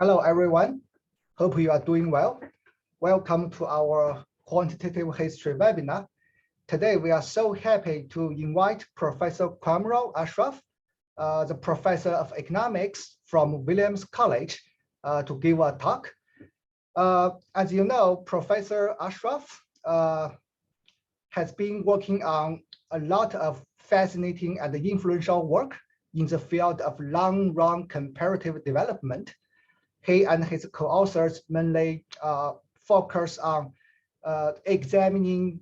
Hello, everyone. Hope you are doing well. Welcome to our quantitative history webinar. Today, we are so happy to invite Professor Quamrul Ashraf, the professor of economics from Williams College, to give a talk. As you know, Professor Ashraf has been working on a lot of fascinating and influential work in the field of long-run comparative development. He and his co-authors mainly focus on examining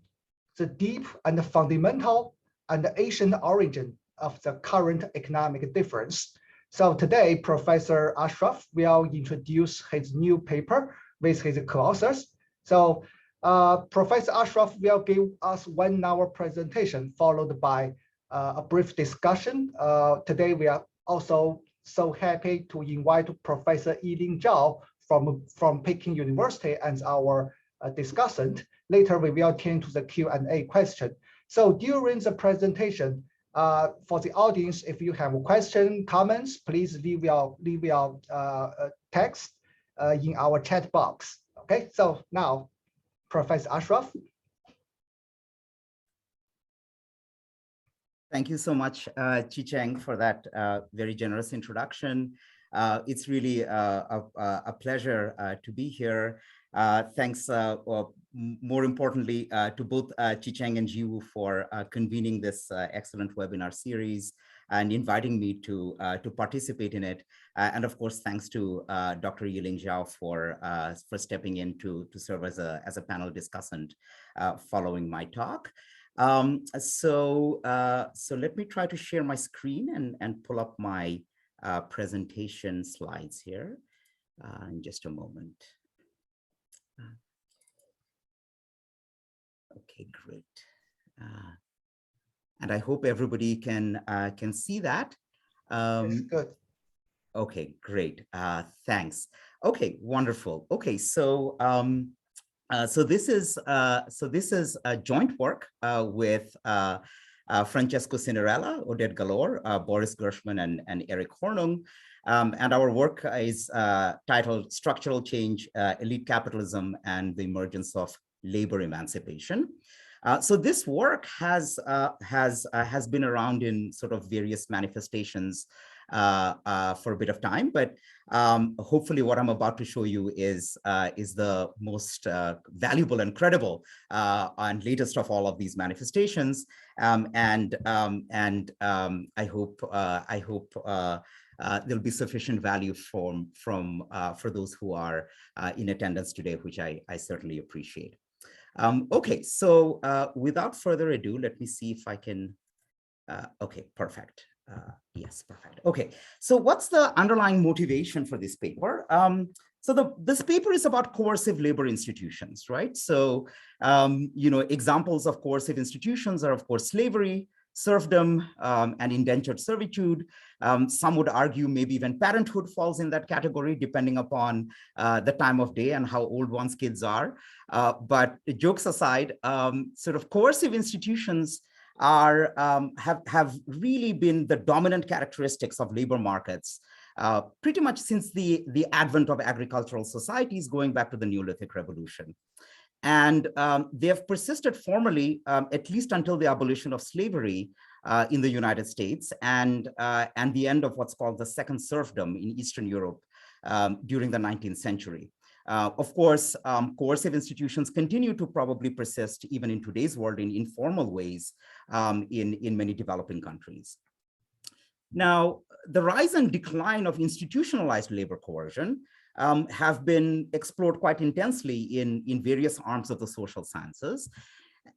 the deep and fundamental and ancient origin of the current economic difference. So today, Professor Ashraf will introduce his new paper with his co-authors. So Professor Ashraf will give us 1 hour presentation followed by a brief discussion. Today, we are also so happy to invite Professor Yilin Zhao from Peking University as our discussant. Later, we will turn to the Q&A question. So during the presentation, for the audience, if you have a question, comments, please leave your text in our chat box. Okay, so now, Professor Ashraf. Thank you so much, Chi-Cheng, for that very generous introduction. It's really a pleasure to be here. Thanks, more importantly, to both Chi-Cheng and Jiwoo for convening this excellent webinar series and inviting me to participate in it. And of course, thanks to Dr. Yilin Zhao for stepping in to serve as a panel discussant following my talk. So let me try to share my screen and pull up my presentation slides here in just a moment. Okay, great. And I hope everybody can see that. That's good. Okay, great. Thanks. Okay, wonderful. Okay, so so this is a joint work with Francesco Cinderella, Odette Galore, Boris Gershman, and Eric Hornung. And our work is titled Structural Change, Elite Capitalism, and the Emergence of Labor Emancipation. So this work has been around in sort of various manifestations for a bit of time, but hopefully what I'm about to show you is the most valuable and credible and latest of all of these manifestations. I hope there'll be sufficient value for those who are in attendance today, which I certainly appreciate. Okay, so without further ado, let me see if I can. Okay, perfect. Yes, perfect. Okay, so what's the underlying motivation for this paper? This paper is about coercive labor institutions, right? So, examples of coercive institutions are, of course, slavery, serfdom, and indentured servitude. Some would argue maybe even parenthood falls in that category, depending upon the time of day and how old one's kids are. But jokes aside, sort of coercive institutions have really been the dominant characteristics of labor markets pretty much since the advent of agricultural societies going back to the Neolithic Revolution. And they have persisted formally, at least until the abolition of slavery in the United States and the end of what's called the second serfdom in Eastern Europe during the 19th century. Of course, coercive institutions continue to probably persist even in today's world in informal ways in many developing countries. Now, the rise and decline of institutionalized labor coercion have been explored quite intensely in various arms of the social sciences.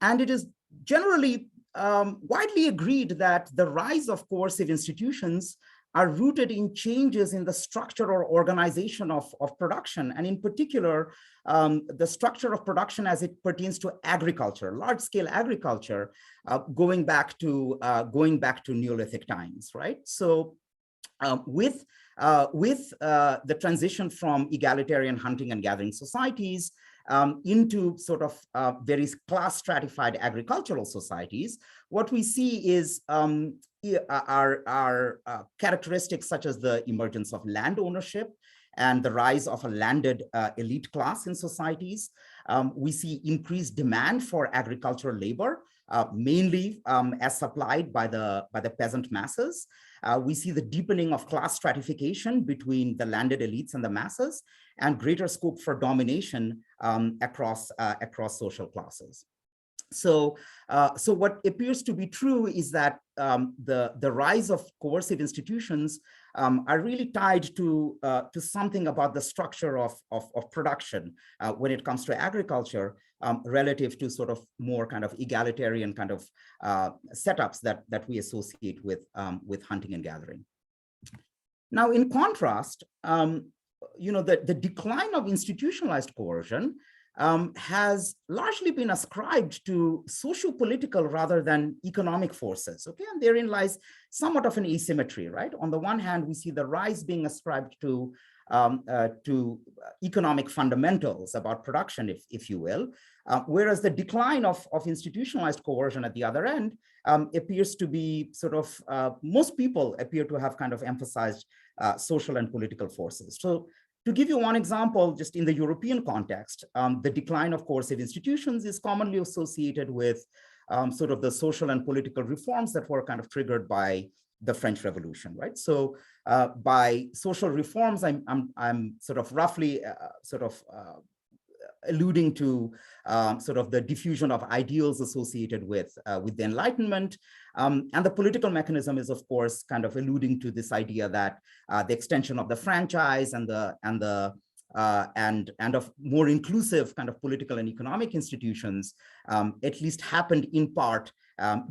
And it is generally widely agreed that the rise of coercive institutions are rooted in changes in the structure or organization of production, and in particular, the structure of production as it pertains to agriculture, large-scale agriculture, going back to Neolithic times, right? So, with the transition from egalitarian hunting and gathering societies into sort of very class stratified agricultural societies, what we see is are characteristics such as the emergence of land ownership and the rise of a landed elite class in societies. We see increased demand for agricultural labor, mainly as supplied by the peasant masses. We see the deepening of class stratification between the landed elites and the masses, and greater scope for domination across social classes. So what appears to be true is that the rise of coercive institutions are really tied to something about the structure of production when it comes to agriculture, relative to sort of more kind of egalitarian kind of setups that we associate with hunting and gathering. Now, in contrast, the decline of institutionalized coercion has largely been ascribed to socio-political rather than economic forces, okay? And therein lies somewhat of an asymmetry, right? On the one hand, we see the rise being ascribed to economic fundamentals about production, if you will, whereas the decline of institutionalized coercion at the other end appears to be sort of, most people appear to have kind of emphasized social and political forces. So to give you one example, just in the European context, the decline of coercive institutions is commonly associated with sort of the social and political reforms that were kind of triggered by the French Revolution, right? So by social reforms, I'm sort of roughly alluding to sort of the diffusion of ideals associated with the Enlightenment. And the political mechanism is, of course, kind of alluding to this idea that the extension of the franchise and of more inclusive kind of political and economic institutions at least happened in part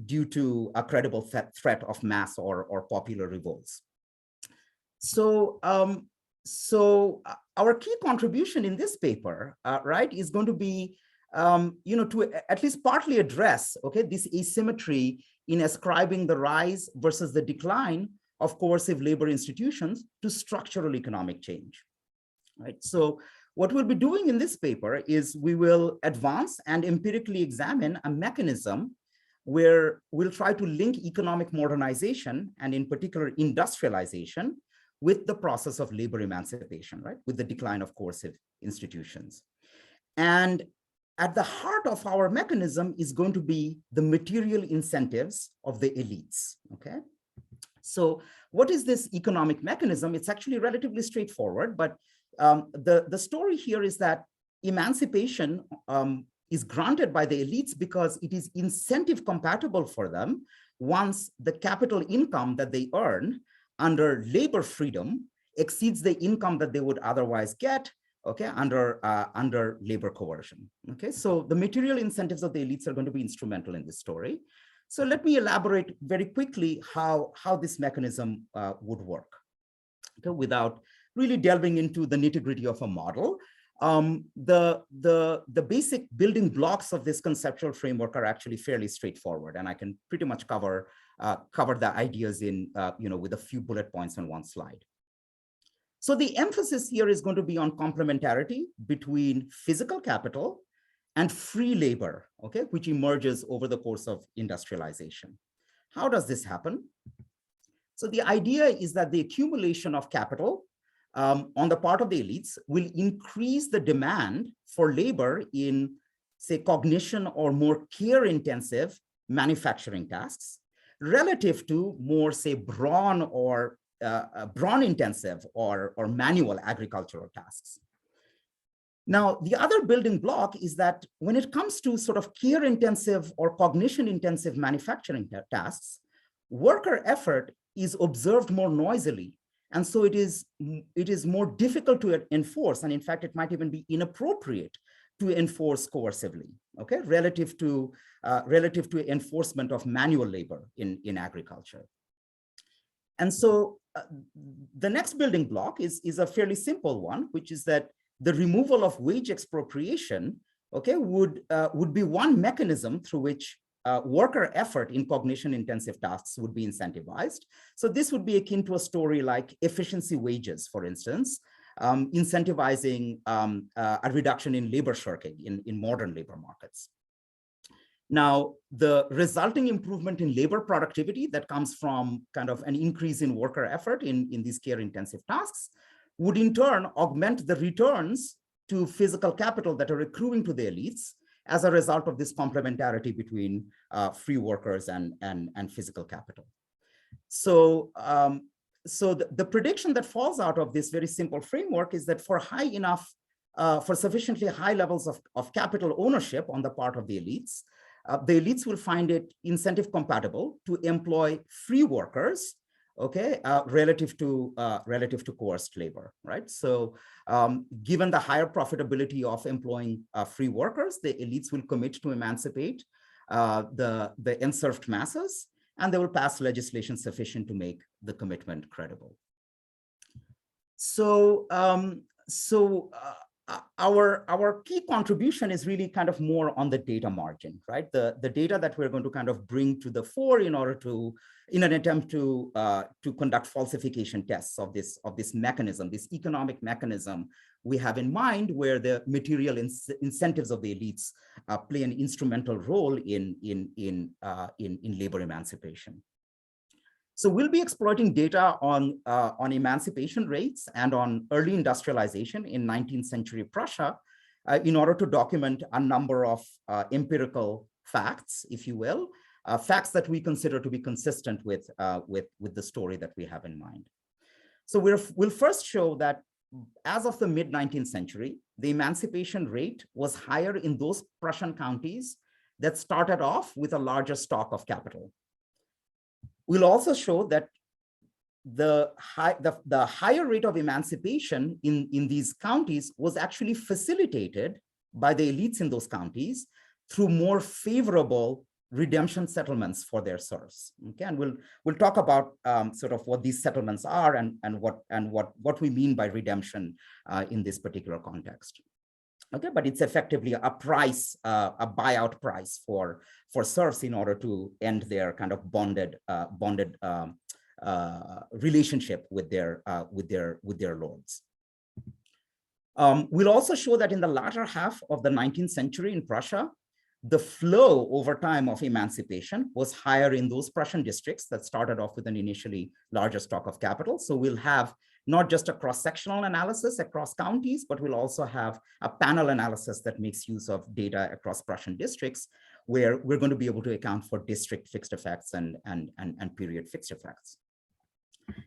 due to a credible threat of mass or popular revolts. So our key contribution in this paper, right, is going to be, to at least partly address, okay, this asymmetry in ascribing the rise versus the decline of coercive labor institutions to structural economic change, right? So what we'll be doing in this paper is we will advance and empirically examine a mechanism where we'll try to link economic modernization, and in particular industrialization, with the process of labor emancipation, right, with the decline of coercive institutions. And at the heart of our mechanism is going to be the material incentives of the elites, okay? So what is this economic mechanism? It's actually relatively straightforward, but the story here is that emancipation is granted by the elites because it is incentive compatible for them once the capital income that they earn under labor freedom exceeds the income that they would otherwise get, okay, under labor coercion. Okay, so the material incentives of the elites are going to be instrumental in this story. So let me elaborate very quickly how this mechanism would work, okay, without really delving into the nitty-gritty of a model. The basic building blocks of this conceptual framework are actually fairly straightforward, and I can pretty much cover the ideas in with a few bullet points on one slide. So the emphasis here is going to be on complementarity between physical capital and free labor, okay, which emerges over the course of industrialization. How does this happen? So the idea is that the accumulation of capital on the part of the elites will increase the demand for labor in, say, cognition or more care-intensive manufacturing tasks relative to more, say, brawn-intensive or manual agricultural tasks. Now, the other building block is that when it comes to sort of care-intensive or cognition-intensive manufacturing tasks, worker effort is observed more noisily. And so it is more difficult to enforce, and in fact, it might even be inappropriate to enforce coercively, okay, relative to enforcement of manual labor in agriculture. And so the next building block is a fairly simple one, which is that the removal of wage expropriation, okay, would be one mechanism through which worker effort in cognition-intensive tasks would be incentivized. So this would be akin to a story like efficiency wages, for instance, incentivizing a reduction in labor shirking in modern labor markets. Now, the resulting improvement in labor productivity that comes from kind of an increase in worker effort in these care-intensive tasks would in turn augment the returns to physical capital that are accruing to the elites as a result of this complementarity between free workers and physical capital. So, the prediction that falls out of this very simple framework is that for sufficiently high levels of capital ownership on the part of the elites will find it incentive compatible to employ free workers, okay, relative to coerced labor, right? So, given the higher profitability of employing free workers, the elites will commit to emancipate the enserved masses, and they will pass legislation sufficient to make the commitment credible. So, our key contribution is really kind of more on the data margin, right? The data that we're going to kind of bring to the fore in an attempt to conduct falsification tests of this mechanism, this economic mechanism we have in mind, where the material incentives of the elites play an instrumental role in labor emancipation. So we'll be exploiting data on emancipation rates and on early industrialization in 19th century Prussia in order to document a number of empirical facts, if you will, facts that we consider to be consistent with the story that we have in mind. So we'll first show that as of the mid-19th century, the emancipation rate was higher in those Prussian counties that started off with a larger stock of capital. We'll also show that the higher rate of emancipation in these counties was actually facilitated by the elites in those counties through more favorable redemption settlements for their serfs. Okay, and we'll talk about sort of what these settlements are and what we mean by redemption in this particular context. Okay, but it's effectively a price, a buyout price for serfs in order to end their kind of bonded relationship with their lords. We'll also show that in the latter half of the 19th century in Prussia, the flow over time of emancipation was higher in those Prussian districts that started off with an initially larger stock of capital. So we'll have not just a cross-sectional analysis across counties, but we'll also have a panel analysis that makes use of data across Prussian districts, where we're going to be able to account for district fixed effects and period fixed effects.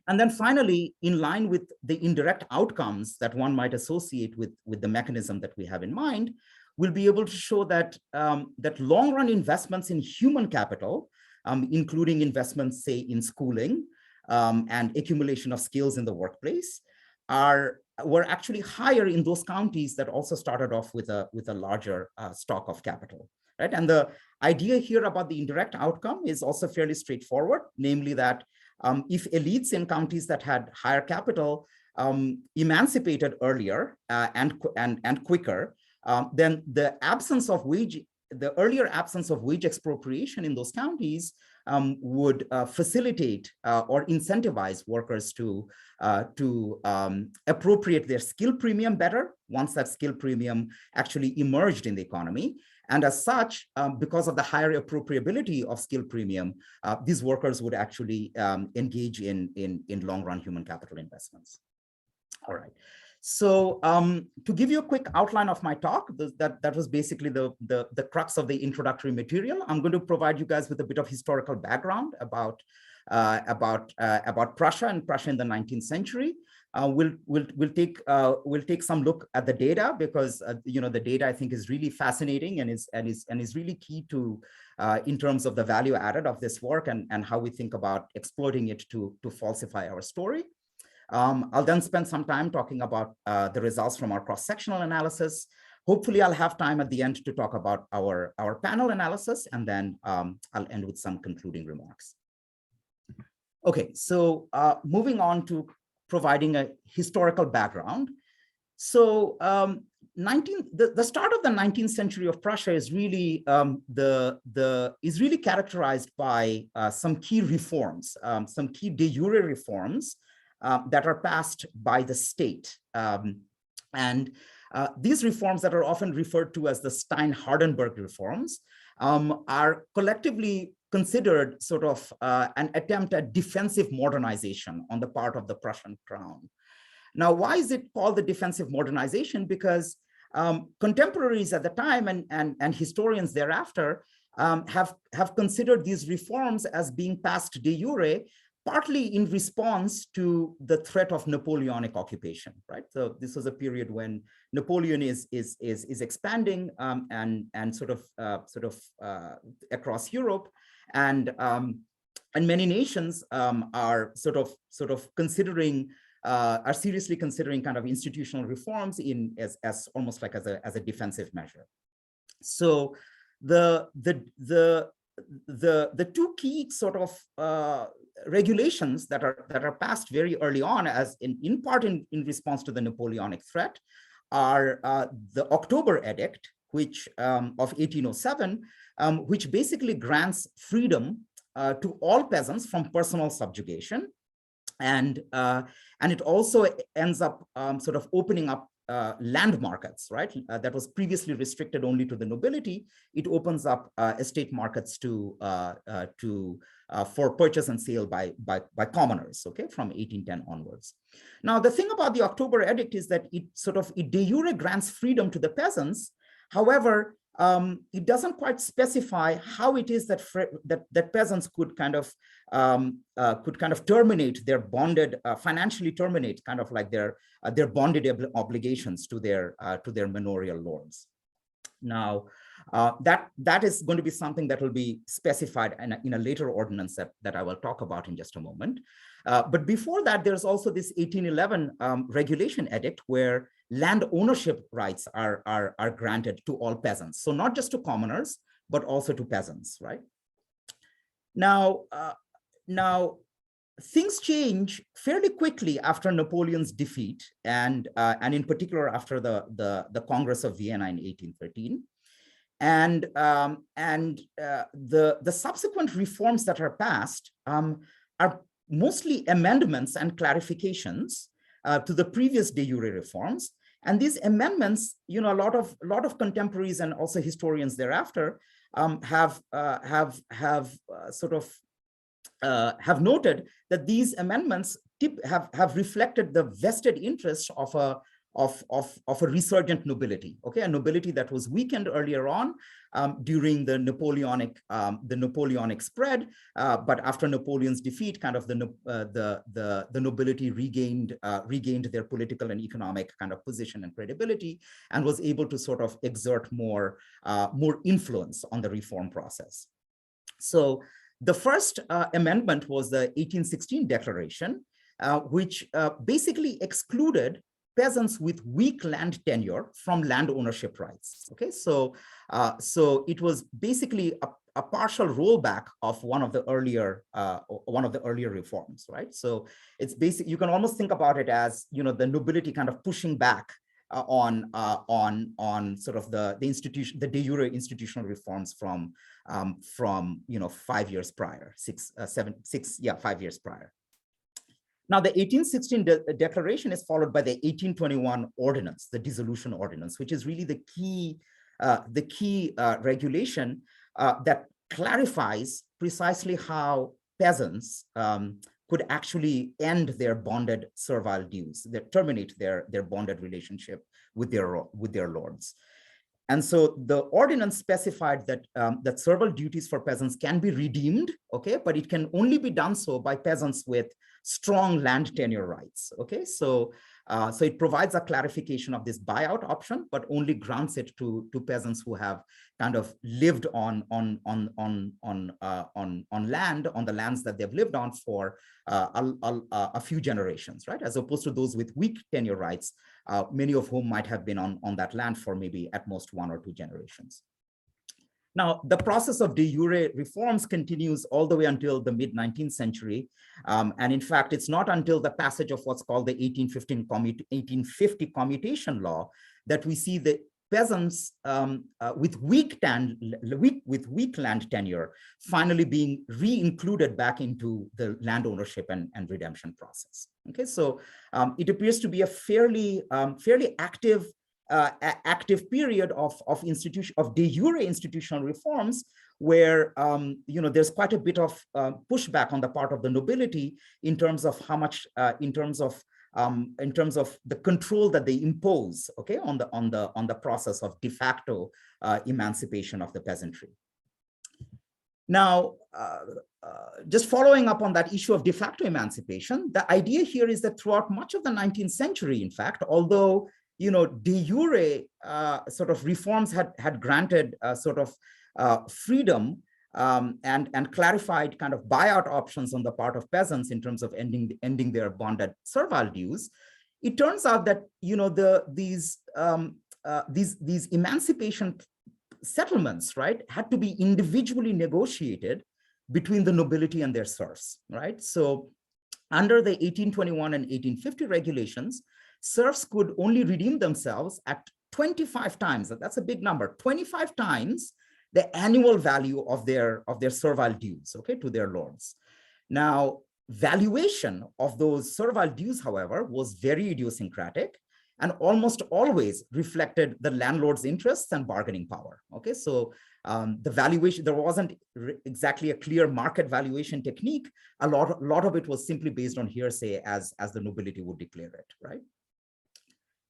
And then finally, in line with the indirect outcomes that one might associate with the mechanism that we have in mind, we'll be able to show that, that long-run investments in human capital, including investments, say, in schooling, and accumulation of skills in the workplace were actually higher in those counties that also started off with a larger stock of capital, right? And the idea here about the indirect outcome is also fairly straightforward, namely that if elites in counties that had higher capital emancipated earlier and quicker, then the earlier absence of wage expropriation in those counties would facilitate or incentivize workers to appropriate their skill premium better once that skill premium actually emerged in the economy. And as such, because of the higher appropriability of skill premium, these workers would actually engage in long-run human capital investments. All right. So to give you a quick outline of my talk, that was basically the crux of the introductory material. I'm going to provide you guys with a bit of historical background about Prussia and Prussia in the 19th century. We'll take some look at the data because the data I think is really fascinating and is really key to in terms of the value added of this work and how we think about exploiting it to falsify our story. I'll then spend some time talking about the results from our cross-sectional analysis. Hopefully, I'll have time at the end to talk about our panel analysis, and then I'll end with some concluding remarks. Okay, so moving on to providing a historical background. So the start of the 19th century of Prussia is really characterized by some key reforms, some key de jure reforms that are passed by the state. These reforms that are often referred to as the Stein-Hardenberg reforms are collectively considered sort of an attempt at defensive modernization on the part of the Prussian crown. Now, why is it called the defensive modernization? Because contemporaries at the time and historians thereafter have considered these reforms as being passed de jure, partly in response to the threat of Napoleonic occupation, right? So this was a period when Napoleon is expanding and sort of across Europe, and many nations are sort of considering. Are seriously considering kind of institutional reforms as almost like as a defensive measure. So the two key sort of regulations that are passed very early on, as in part in response to the Napoleonic threat, are the October Edict, which of 1807, which basically grants freedom to all peasants from personal subjugation. And it also ends up sort of opening up land markets, right? That was previously restricted only to the nobility. It opens up estate markets for purchase and sale by commoners, okay, from 1810 onwards. Now, the thing about the October Edict is that it de jure grants freedom to the peasants. However, it doesn't quite specify how it is that peasants could kind of terminate their bonded, financially terminate kind of like their bonded obligations to their manorial lords. Now, that is going to be something that will be specified in a later ordinance that I will talk about in just a moment. But before that, there's also this 1811 regulation edict where land ownership rights are granted to all peasants. So not just to commoners, but also to peasants, right? Now, things change fairly quickly after Napoleon's defeat, and in particular after the Congress of Vienna in 1813. And the subsequent reforms that are passed are mostly amendments and clarifications to the previous de jure reforms. And these amendments, a lot of contemporaries and also historians thereafter have noted that these amendments have reflected the vested interests of a resurgent nobility, okay, a nobility that was weakened earlier on during the Napoleonic spread, but after Napoleon's defeat, kind of the nobility regained their political and economic kind of position and credibility, and was able to sort of exert more influence on the reform process. So the first amendment was the 1816 Declaration, which basically excluded peasants with weak land tenure from land ownership rights. Okay, so it was basically a partial rollback of one of the earlier reforms, right? So it's basic. You can almost think about it as the nobility kind of pushing back on sort of the de jure institutional reforms from 5 years prior, 5 years prior. Now, the 1816 Declaration is followed by the 1821 Ordinance, the Dissolution Ordinance, which is really the key regulation that clarifies precisely how peasants could actually end their bonded servile dues, terminate their bonded relationship with their lords. And so the ordinance specified that servile duties for peasants can be redeemed, okay, but it can only be done so by peasants with strong land tenure rights, okay? So it provides a clarification of this buyout option, but only grants it to peasants who have kind of lived on land, on the lands that they've lived on for a few generations, right? As opposed to those with weak tenure rights, many of whom might have been on that land for maybe at most 1 or 2 generations. Now, the process of de jure reforms continues all the way until the mid-19th century. And in fact, it's not until the passage of what's called the 1850 Commutation Law that we see the peasants with weak land tenure finally being re-included back into the land ownership and redemption process. Okay, so it appears to be a fairly active period of de jure institutional reforms, where there's quite a bit of pushback on the part of the nobility in terms of how much in terms of the control that they impose, okay, on the process of de facto emancipation of the peasantry. Now, just following up on that issue of de facto emancipation, the idea here is that throughout much of the 19th century, in fact, although de jure sort of reforms had granted sort of freedom and clarified kind of buyout options on the part of peasants in terms of ending their bonded servile dues, it turns out that these emancipation settlements, right, had to be individually negotiated between the nobility and their serfs, right? So under the 1821 and 1850 regulations, serfs could only redeem themselves at 25 times, that's a big number, 25 times the annual value of their servile dues, okay, to their lords. Now, valuation of those servile dues, however, was very idiosyncratic and almost always reflected the landlord's interests and bargaining power. Okay, so the valuation, there wasn't exactly a clear market valuation technique. A lot of it was simply based on hearsay as the nobility would declare it, right?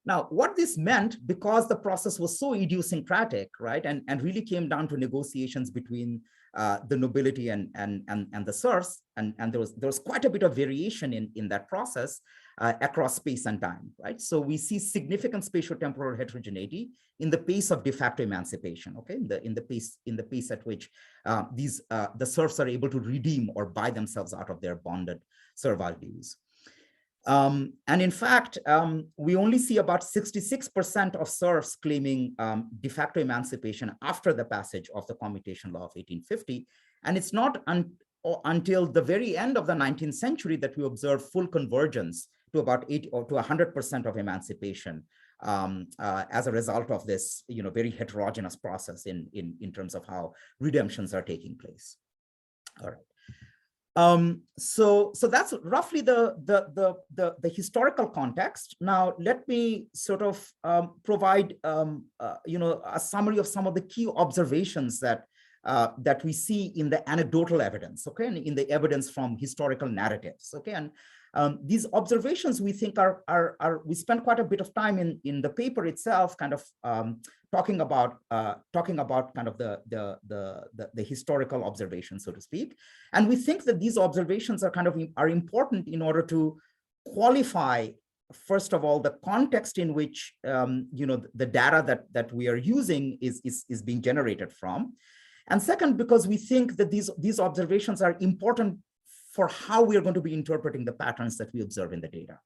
Now, what this meant, because the process was so idiosyncratic, right, and really came down to negotiations between the nobility and the serfs, and there was quite a bit of variation in that process across space and time, right? So we see significant spatio-temporal heterogeneity in the pace of de facto emancipation, okay, in the pace at which the serfs are able to redeem or buy themselves out of their bonded servile dues. And in fact, we only see about 66% of serfs claiming de facto emancipation after the passage of the Commutation Law of 1850. And it's not until the very end of the 19th century that we observe full convergence to about 80 or to 100% of emancipation as a result of this, very heterogeneous process in terms of how redemptions are taking place. All right. So that's roughly the historical context. Now, let me sort of provide a summary of some of the key observations that we see in the anecdotal evidence, okay, and in the evidence from historical narratives, okay. And these observations, we think, we spend quite a bit of time in the paper itself, kind of talking about kind of the historical observations, so to speak. And we think that these observations are important in order to qualify, first of all, the context in which the data that we are using is being generated from. And second, because we think that these observations are important for how we are going to be interpreting the patterns that we observe in the data.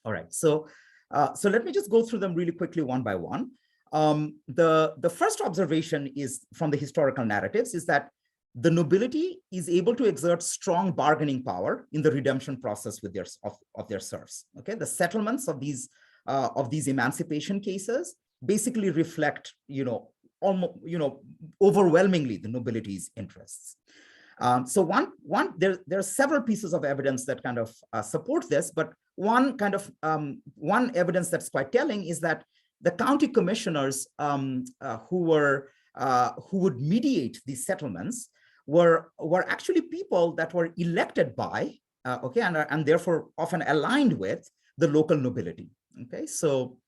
All right, so let me just go through them really quickly one by one. The first observation is from the historical narratives, is that the nobility is able to exert strong bargaining power in the redemption process with their serfs. Okay, the settlements of these emancipation cases basically reflect, almost, overwhelmingly the nobility's interests. So there are several pieces of evidence that kind of support this, but one evidence that's quite telling is that the county commissioners who would mediate these settlements were actually people that were elected by, okay, and therefore often aligned with the local nobility. Okay, so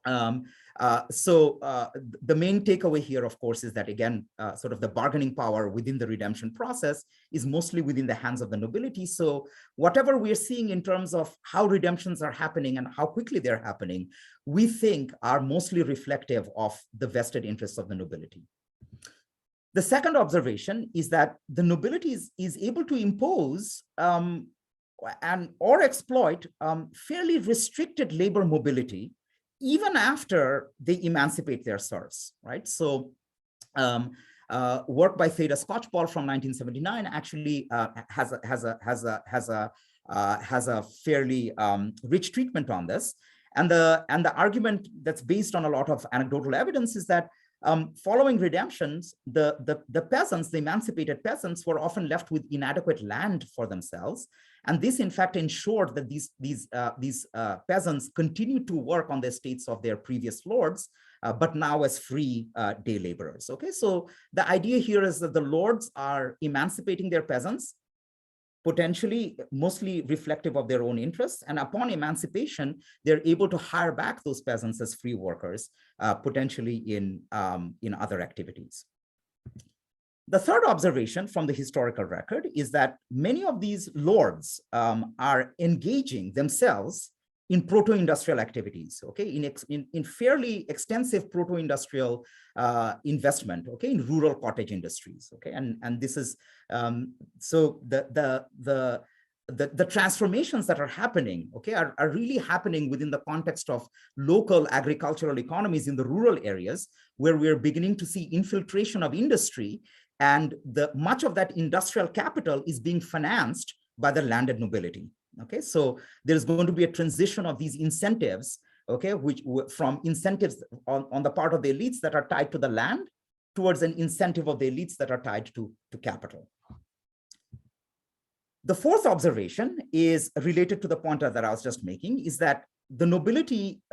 the main takeaway here, of course, is that, again, sort of the bargaining power within the redemption process is mostly within the hands of the nobility. So whatever we're seeing in terms of how redemptions are happening and how quickly they're happening, we think are mostly reflective of the vested interests of the nobility. The second observation is that the nobility is able to impose or exploit fairly restricted labor mobility even after they emancipate their serfs, right? So work by Theda Scotchball from 1979 actually has a fairly rich treatment on this. And the argument that's based on a lot of anecdotal evidence is that following redemptions, the peasants, the emancipated peasants, were often left with inadequate land for themselves. And this, in fact, ensured that these peasants continued to work on the estates of their previous lords, but now as free day laborers. Okay, so the idea here is that the lords are emancipating their peasants, potentially mostly reflective of their own interests. And upon emancipation, they're able to hire back those peasants as free workers, potentially in other activities. The third observation from the historical record is that many of these lords are engaging themselves in proto-industrial activities, okay, in fairly extensive proto-industrial investment, okay, in rural cottage industries, okay, and this is so the transformations that are happening, okay, are really happening within the context of local agricultural economies in the rural areas, where we're beginning to see infiltration of industry, and much of that industrial capital is being financed by the landed nobility. Okay, so there's going to be a transition of these incentives, okay, which from incentives on the part of the elites that are tied to the land towards an incentive of the elites that are tied to capital. The fourth observation is related to the point that I was just making, is that the nobility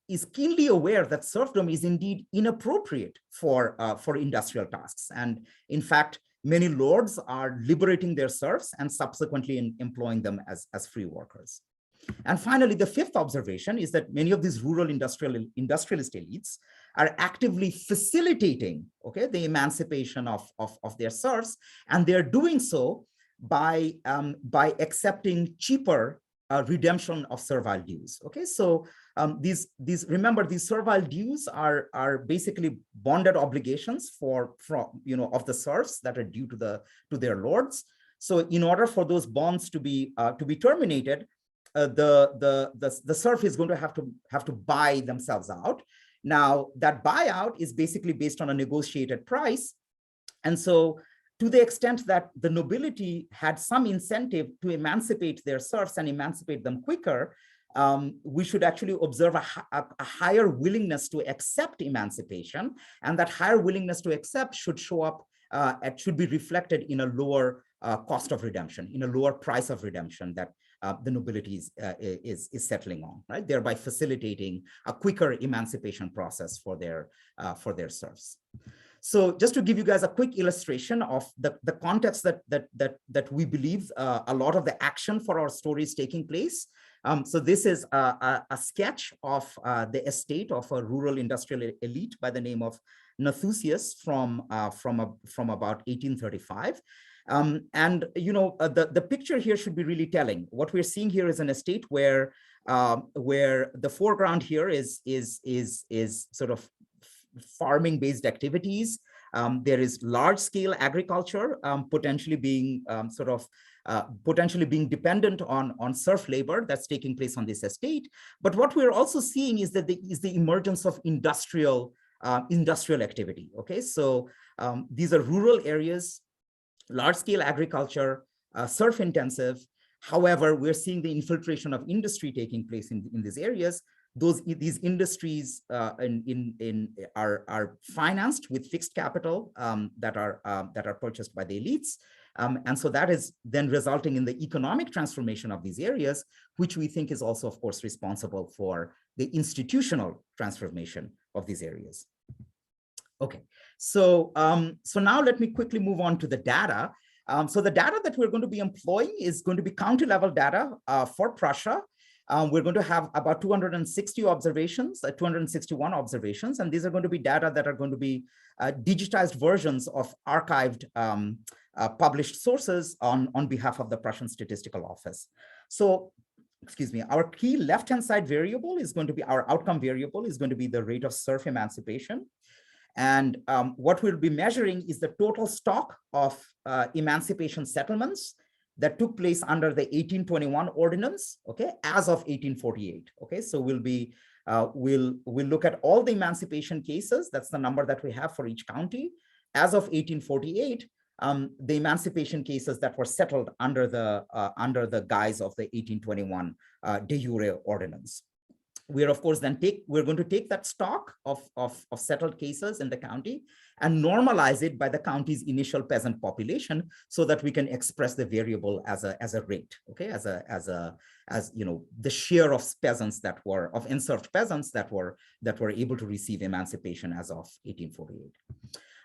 is keenly aware that serfdom is indeed inappropriate for industrial tasks. And in fact, many lords are liberating their serfs and subsequently employing them as free workers. And finally, the fifth observation is that many of these rural industrialist elites are actively facilitating, okay, the emancipation of their serfs, and they're doing so by accepting cheaper redemption of servile dues. Okay, so remember, these servile dues are basically bonded obligations of the serfs that are due to their lords. So in order for those bonds to be terminated, the serf is going to have to buy themselves out. Now that buyout is basically based on a negotiated price, and so to the extent that the nobility had some incentive to emancipate their serfs and emancipate them quicker, we should actually observe a higher willingness to accept emancipation, and that higher willingness to accept should show up, it should be reflected in a lower cost of redemption, in a lower price of redemption that the nobility is settling on, right? Thereby facilitating a quicker emancipation process for their serfs. So just to give you guys a quick illustration of the context that we believe a lot of the action for our story is taking place. So this is a sketch of the estate of a rural industrial elite by the name of Nathusius from about 1835. And the picture here should be really telling. What we're seeing here is an estate where the foreground here is sort of farming-based activities. There is large-scale agriculture, potentially being dependent on serf labor that's taking place on this estate. But what we're also seeing is that the emergence of industrial activity. Okay, so these are rural areas, large-scale agriculture, serf-intensive. However, we're seeing the infiltration of industry taking place in these areas. These industries are financed with fixed capital that are purchased by the elites, and so that is then resulting in the economic transformation of these areas, which we think is also, of course, responsible for the institutional transformation of these areas. Okay, so now let me quickly move on to the data. So the data that we're going to be employing is going to be county level data for Prussia. We're going to have about 260 observations, 261 observations, and these are going to be data that are going to be digitized versions of archived published sources on behalf of the Prussian Statistical Office. So, excuse me, our key left-hand side variable is going to be, our outcome variable is going to be the rate of serf emancipation. And what we'll be measuring is the total stock of emancipation settlements that took place under the 1821 ordinance, okay, as of 1848. Okay, so we'll look at all the emancipation cases. That's the number that we have for each county. As of 1848, the emancipation cases that were settled under the guise of the 1821 de jure ordinance. We're of course we're going to take that stock of settled cases in the county and normalize it by the county's initial peasant population, so that we can express the variable as a rate, okay, as the share of peasants of enserfed peasants that were able to receive emancipation as of 1848.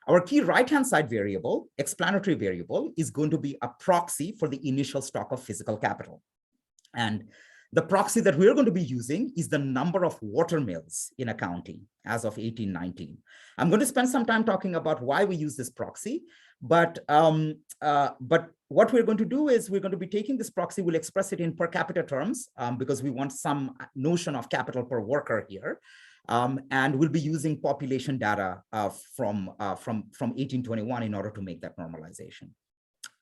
Our key right-hand side variable, explanatory variable, is going to be a proxy for the initial stock of physical capital. And the proxy that we're going to be using is the number of watermills in a county as of 1819. I'm going to spend some time talking about why we use this proxy, but what we're going to do is we're going to be taking this proxy, we'll express it in per capita terms because we want some notion of capital per worker here. And we'll be using population data from 1821 in order to make that normalization.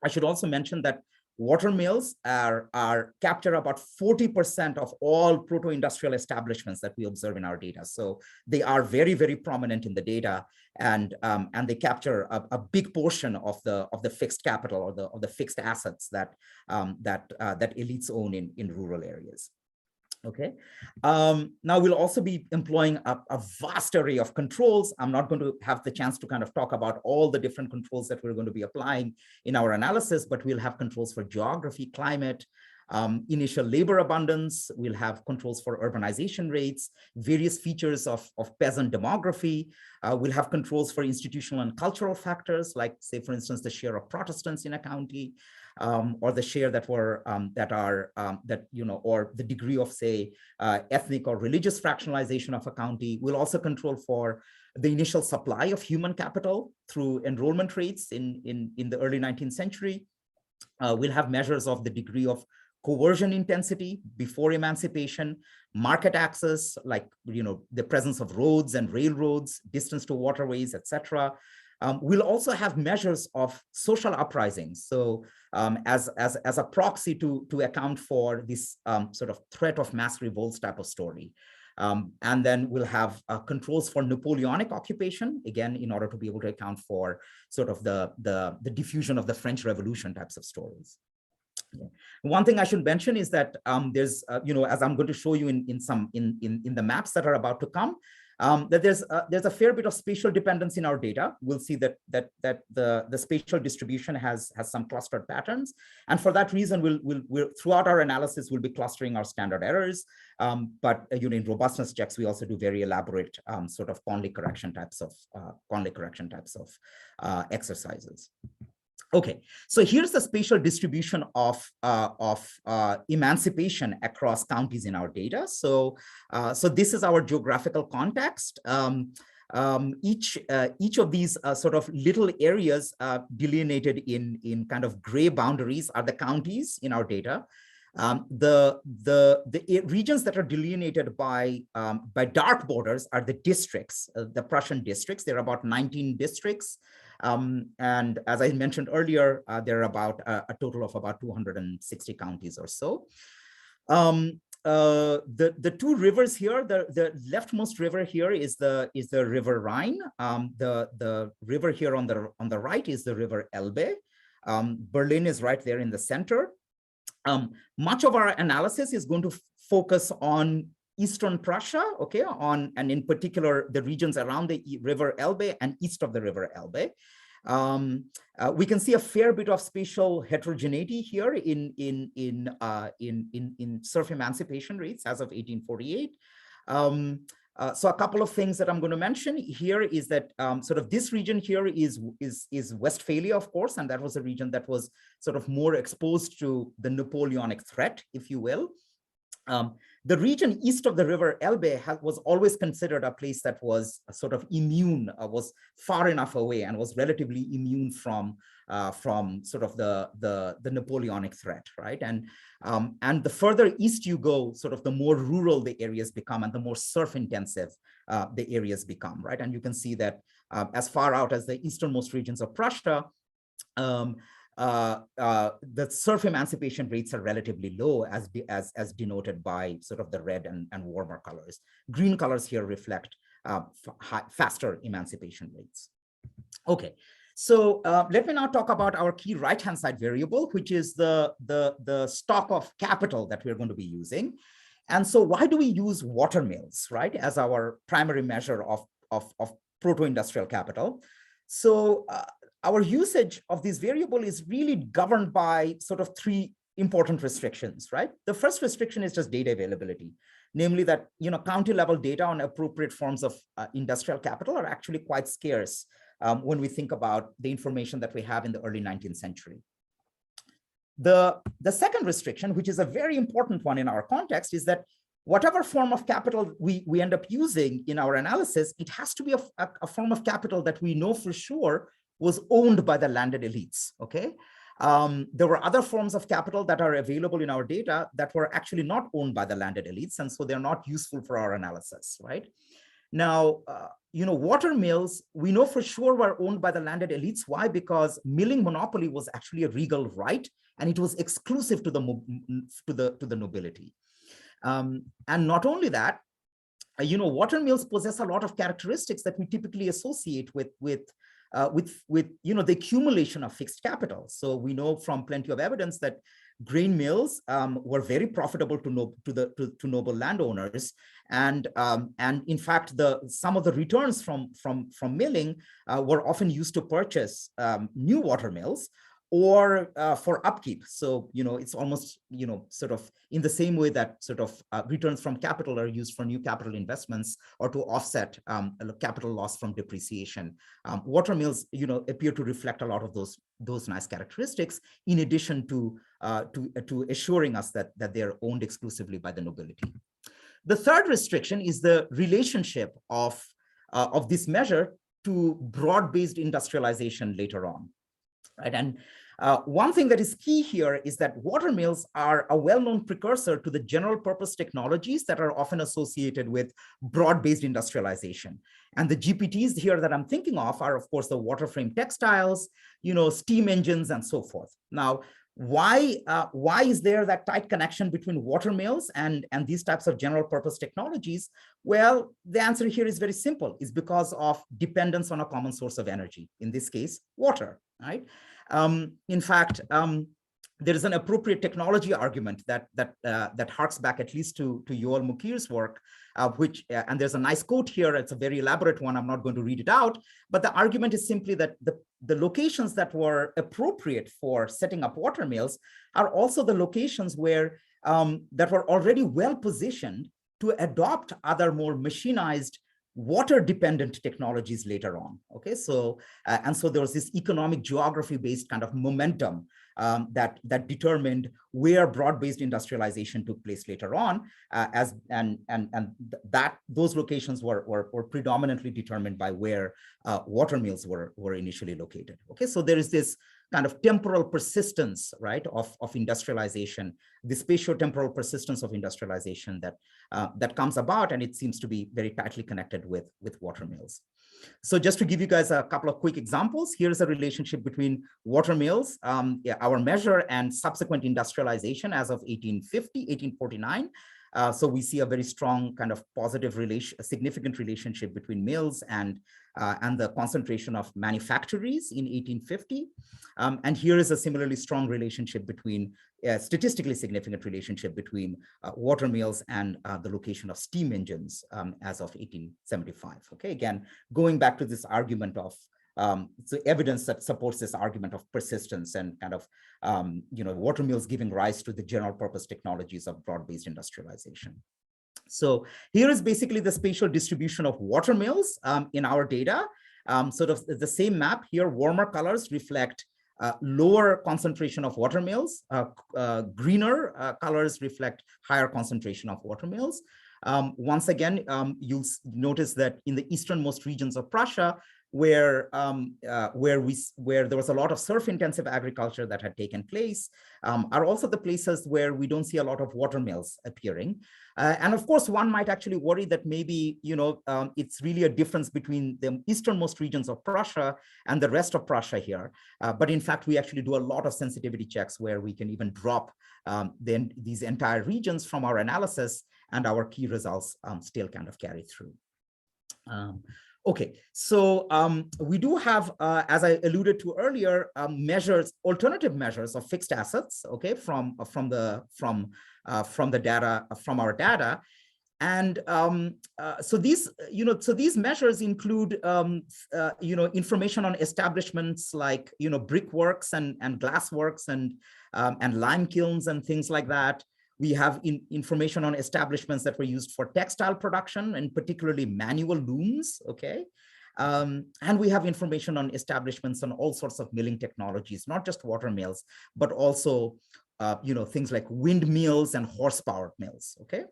I should also mention that watermills capture about 40% of all proto-industrial establishments that we observe in our data. So they are very, very prominent in the data, and they capture a big portion of the fixed capital or the fixed assets that elites own in rural areas. Okay. Now we'll also be employing a vast array of controls. I'm not going to have the chance to kind of talk about all the different controls that we're going to be applying in our analysis, but we'll have controls for geography, climate, initial labor abundance. We'll have controls for urbanization rates, various features of peasant demography. We'll have controls for institutional and cultural factors, like, say, for instance, the share of Protestants in a county. Or the share or the degree of, say, ethnic or religious fractionalization of a county. We'll also control for the initial supply of human capital through enrollment rates in the early 19th century. We'll have measures of the degree of coercion intensity before emancipation, market access, like, the presence of roads and railroads, distance to waterways, etc. We'll also have measures of social uprisings. So as a proxy to account for this sort of threat of mass revolts type of story. And then we'll have controls for Napoleonic occupation, again, in order to be able to account for sort of the diffusion of the French Revolution types of stories. Yeah. One thing I should mention is that there's, as I'm going to show you in the maps that are about to come, that there's a fair bit of spatial dependence in our data. We'll see that the spatial distribution has some clustered patterns, and for that reason, we'll throughout our analysis we'll be clustering our standard errors. But in robustness checks, we also do very elaborate sort of Conley correction types of exercises. Okay, so here's the spatial distribution of emancipation across counties in our data. So this is our geographical context. Each of these sort of little areas delineated in kind of gray boundaries are the counties in our data. The regions that are delineated by dark borders are the districts, the Prussian districts. There are about 19 districts. And as I mentioned earlier, there are about a total of about 260 counties or so. The two rivers here, the leftmost river here is the River Rhine. The river here on the right is the River Elbe. Berlin is right there in the center. Much of our analysis is going to focus on Eastern Prussia, okay, and in particular the regions around the River Elbe and east of the River Elbe. We can see a fair bit of spatial heterogeneity here in serf emancipation rates as of 1848. So a couple of things that I'm going to mention here is that sort of this region here is Westphalia, of course, and that was a region that was sort of more exposed to the Napoleonic threat, if you will. The region east of the River Elbe was always considered a place that was sort of immune, was far enough away and was relatively immune from sort of the Napoleonic threat, right? And the further east you go, sort of the more rural the areas become and the more serf intensive the areas become, right? And you can see that as far out as the easternmost regions of Prussia, the serf emancipation rates are relatively low, as denoted by sort of the red and warmer colors. Green colors here reflect faster emancipation rates. Okay, so let me now talk about our key right-hand side variable, which is the stock of capital that we're going to be using. And so why do we use watermills, right, as our primary measure of proto-industrial capital? So our usage of this variable is really governed by sort of three important restrictions, right? The first restriction is just data availability, namely that, county level data on appropriate forms of industrial capital are actually quite scarce when we think about the information that we have in the early 19th century. The second restriction, which is a very important one in our context, is that whatever form of capital we end up using in our analysis, it has to be a form of capital that we know for sure was owned by the landed elites, okay? There were other forms of capital that are available in our data that were actually not owned by the landed elites, and so they're not useful for our analysis, right? Now, water mills, we know for sure were owned by the landed elites. Why? Because milling monopoly was actually a regal right, and it was exclusive to the nobility. And not only that, water mills possess a lot of characteristics that we typically associate with the accumulation of fixed capital. So we know from plenty of evidence that grain mills were very profitable to noble landowners, and in fact, some of the returns from milling were often used to purchase new water mills or for upkeep. So it's almost sort of in the same way that sort of returns from capital are used for new capital investments or to offset capital loss from depreciation. Water mills appear to reflect a lot of those nice characteristics, in addition to assuring us that they're owned exclusively by the nobility. The third restriction is the relationship of this measure to broad-based industrialization later on. Right? And one thing that is key here is that water mills are a well-known precursor to the general purpose technologies that are often associated with broad-based industrialization. And the GPTs here that I'm thinking of are, of course, the water frame textiles, steam engines, and so forth. Now, why is there that tight connection between water mills and these types of general purpose technologies? Well, the answer here is very simple. It's because of dependence on a common source of energy, in this case, water, right? In fact, there is an appropriate technology argument that harks back at least to Yoel Mukir's work, and there's a nice quote here. It's a very elaborate one. I'm not going to read it out, but the argument is simply that the locations that were appropriate for setting up water mills are also the locations where that were already well positioned to adopt other more machinized water-dependent technologies later on. Okay, so and so there was this economic geography-based kind of momentum that determined where broad-based industrialization took place later on, those locations were predominantly determined by where water mills were initially located. Okay, so there is this kind of temporal persistence, right, of industrialization, the spatio-temporal persistence of industrialization that comes about, and it seems to be very tightly connected with water mills. So just to give you guys a couple of quick examples, here's a relationship between water mills, our measure, and subsequent industrialization as of 1849. So we see a very strong kind of positive significant relationship between mills and the concentration of manufactories in 1850. And here is a similarly strong relationship between, statistically significant relationship between water mills and the location of steam engines as of 1875. Okay, again, going back to this argument of the evidence that supports this argument of persistence and kind of, water mills giving rise to the general purpose technologies of broad-based industrialization. So here is basically the spatial distribution of water mills in our data. Sort of the same map here, warmer colors reflect lower concentration of water mills. Greener colors reflect higher concentration of water mills. Once again, you'll notice that in the easternmost regions of Prussia, where there was a lot of surf-intensive agriculture that had taken place, are also the places where we don't see a lot of water mills appearing. And of course, one might actually worry that maybe it's really a difference between the easternmost regions of Prussia and the rest of Prussia here. But in fact, we actually do a lot of sensitivity checks where we can even drop these entire regions from our analysis, and our key results still kind of carry through. Okay, so we do have, as I alluded to earlier, alternative measures of fixed assets. Okay, from our data, and so these measures include information on establishments like brickworks and glassworks and lime kilns and things like that. We have information on establishments that were used for textile production, and particularly manual looms, okay? And we have information on establishments on all sorts of milling technologies, not just water mills, but also things like windmills and horse-powered mills. Okay.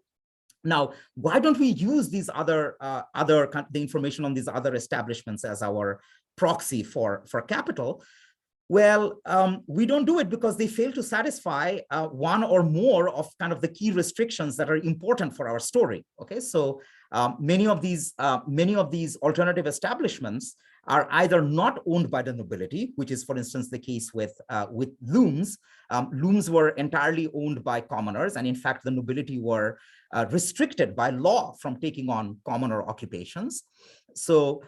Now, why don't we use these the information on these other establishments as our proxy for capital? Well, we don't do it because they fail to satisfy one or more of kind of the key restrictions that are important for our story. Okay, so many of these alternative establishments are either not owned by the nobility, which is, for instance, the case with looms. Looms were entirely owned by commoners, and in fact, the nobility were restricted by law from taking on commoner occupations. So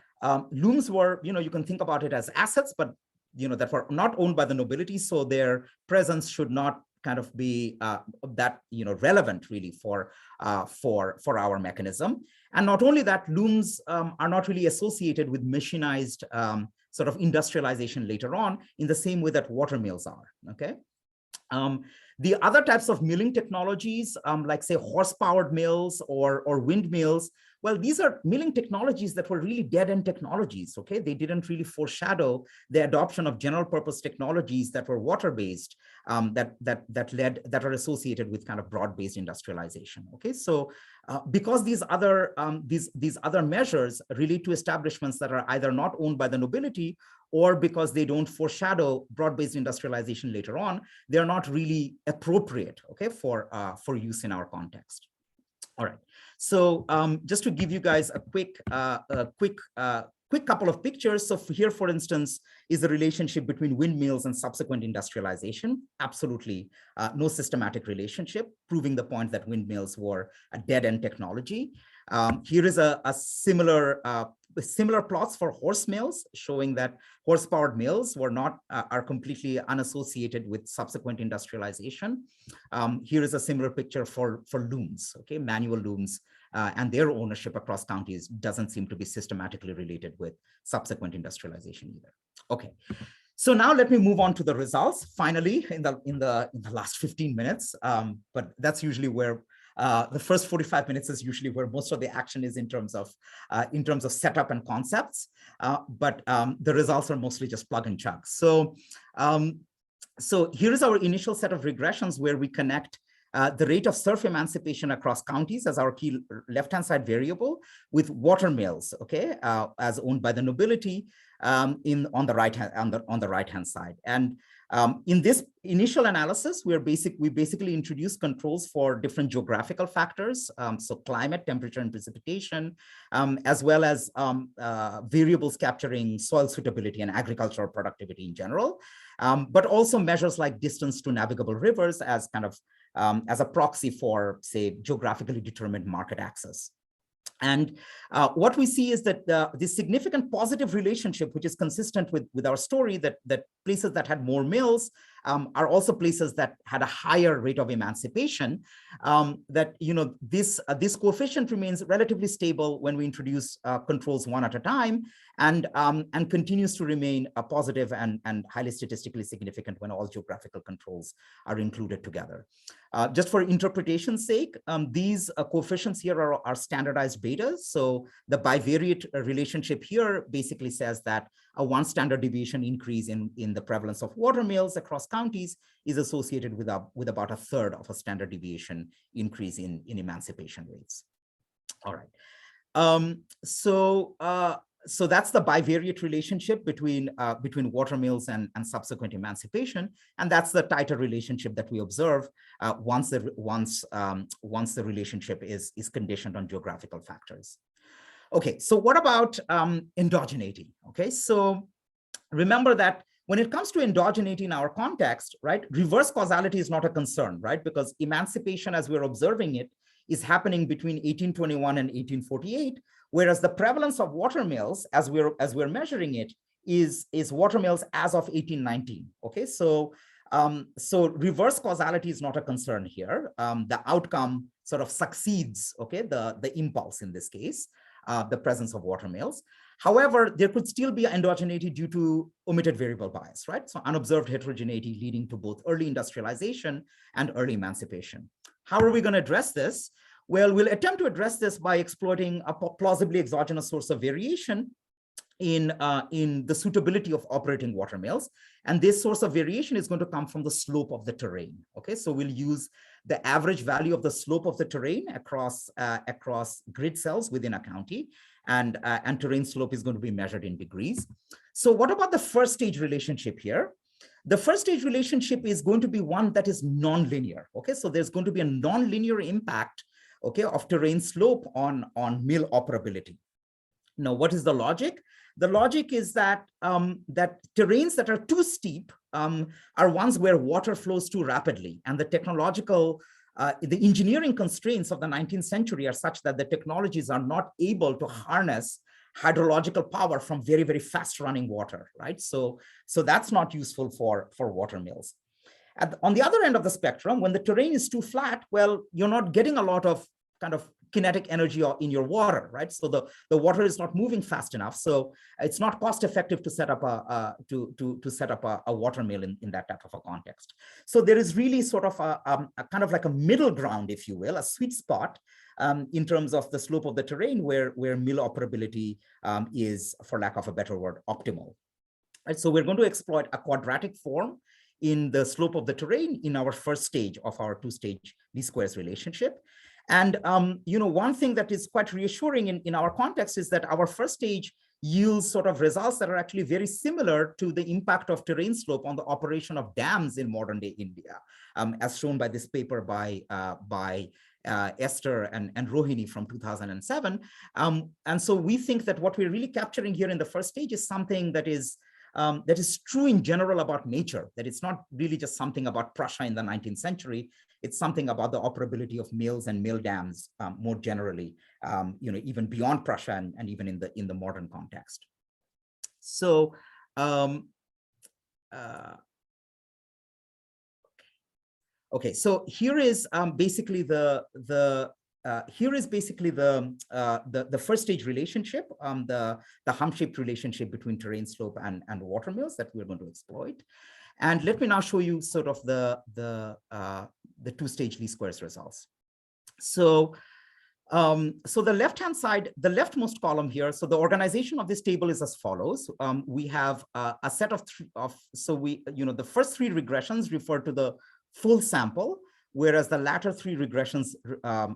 looms were, you can think about it as assets, but that were not owned by the nobility, so their presence should not kind of be that relevant really for our mechanism. And not only that, looms are not really associated with machinized sort of industrialization later on in the same way that water mills are. Okay. The other types of milling technologies, like say horse-powered mills or windmills, well, these are milling technologies that were really dead-end technologies. Okay, they didn't really foreshadow the adoption of general-purpose technologies that were water-based, that are associated with kind of broad-based industrialization. Okay, so because these other measures relate to establishments that are either not owned by the nobility, or because they don't foreshadow broad-based industrialization later on, they're not really appropriate, okay, for use in our context. All right. So just to give you guys a quick couple of pictures. So here, for instance, is the relationship between windmills and subsequent industrialization. Absolutely no systematic relationship, proving the point that windmills were a dead-end technology. Here is a similar plots for horse mills, showing that horse-powered mills are completely unassociated with subsequent industrialization. Here is a similar picture for looms, okay, manual looms, and their ownership across counties doesn't seem to be systematically related with subsequent industrialization either. Okay, so now let me move on to the results. Finally, in the last 15 minutes, but that's usually where. The first 45 minutes is usually where most of the action is in terms of setup and concepts, but the results are mostly just plug and chug. So, so here is our initial set of regressions where we connect the rate of serf emancipation across counties as our key left-hand side variable with water mills, okay, as owned by the nobility on the right hand side. And in this initial analysis, we basically introduce controls for different geographical factors, so climate, temperature, and precipitation, as well as variables capturing soil suitability and agricultural productivity in general, but also measures like distance to navigable rivers as kind of as a proxy for, say, geographically determined market access. And what we see is that this significant positive relationship, which is consistent with our story, that places that had more mills are also places that had a higher rate of emancipation, that this coefficient remains relatively stable when we introduce controls one at a time, and continues to remain positive and highly statistically significant when all geographical controls are included together. Just for interpretation's sake, these coefficients here are standardized betas. So the bivariate relationship here basically says that a 1 standard deviation increase in the prevalence of water mills across counties is associated with about 1/3 of a standard deviation increase in emancipation rates. All right. So that's the bivariate relationship between water mills and subsequent emancipation, and that's the tighter relationship that we observe once the relationship is conditioned on geographical factors. Okay, so what about endogeneity? Okay, so remember that when it comes to endogeneity in our context, right, reverse causality is not a concern, right, because emancipation as we're observing it is happening between 1821 and 1848, whereas the prevalence of water mills, as we're measuring it, is water mills as of 1819. Okay, so reverse causality is not a concern here. The outcome sort of succeeds, okay, the impulse in this case, the presence of water mills. However, there could still be endogeneity due to omitted variable bias, right? So unobserved heterogeneity leading to both early industrialization and early emancipation. How are we going to address this? Well, we'll attempt to address this by exploiting a plausibly exogenous source of variation, in the suitability of operating water mills. And this source of variation is going to come from the slope of the terrain. Okay, so we'll use the average value of the slope of the terrain across grid cells within a county, and terrain slope is going to be measured in degrees. So what about the first stage relationship here? The first stage relationship is going to be one that is nonlinear. Okay, so there's going to be a nonlinear impact, okay, of terrain slope on mill operability. Now, what is the logic? The logic is that that terrains that are too steep are ones where water flows too rapidly, and the technological, the engineering constraints of the 19th century are such that the technologies are not able to harness hydrological power from very, very fast running water, right? So that's not useful for water mills. On the other end of the spectrum, when the terrain is too flat, well, you're not getting a lot of kind of kinetic energy in your water, right? So the water is not moving fast enough. So it's not cost effective to set up a water mill in that type of a context. So there is really sort of a kind of like a middle ground, if you will, a sweet spot in terms of the slope of the terrain where mill operability is, for lack of a better word, optimal. Right? So we're going to exploit a quadratic form in the slope of the terrain in our first stage of our two-stage least squares relationship. And one thing that is quite reassuring in our context is that our first stage yields sort of results that are actually very similar to the impact of terrain slope on the operation of dams in modern day India, as shown by this paper by Esther and Rohini from 2007. And so we think that what we're really capturing here in the first stage is something that is true in general about nature, that it's not really just something about Prussia in the 19th century. It's something about the operability of mills and mill dams more generally, even beyond Prussia and even in the modern context. So, okay, so here is basically the first stage relationship, the hump-shaped relationship between terrain slope and water mills that we're going to exploit. And let me now show you sort of the two-stage least squares results. So the left-hand side, the leftmost column here, so the organization of this table is as follows. We have a set of the first three regressions refer to the full sample, whereas the latter three regressions, are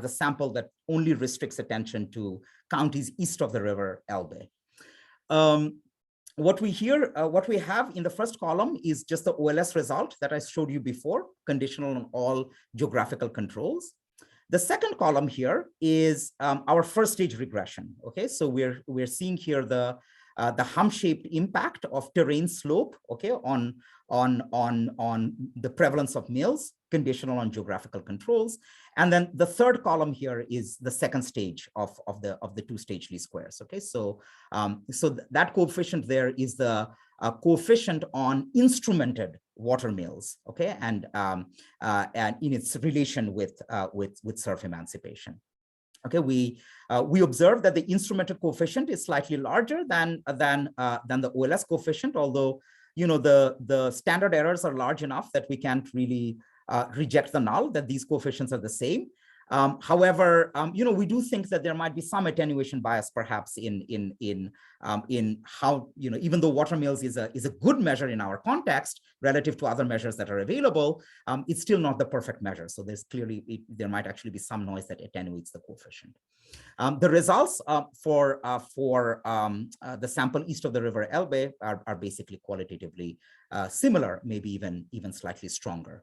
the sample that only restricts attention to counties east of the river Elbe. What we have in the first column is just the OLS result that I showed you before, conditional on all geographical controls. The second column here is our first stage regression. Okay, so we're seeing here the hump-shaped impact of terrain slope, okay, on the prevalence of mills, conditional on geographical controls. And then the third column here is the second stage of the two-stage least squares. Okay, so that coefficient there is the coefficient on instrumented water mills. Okay, and in its relation with serf emancipation. Okay, we observe that the instrumented coefficient is slightly larger than the OLS coefficient, although the standard errors are large enough that we can't really reject the null, that these coefficients are the same. However, we do think that there might be some attenuation bias, perhaps in how, even though water mills is a good measure in our context relative to other measures that are available, it's still not the perfect measure. So there's clearly there might actually be some noise that attenuates the coefficient. The results for the sample east of the river Elbe are basically qualitatively similar, maybe even slightly stronger.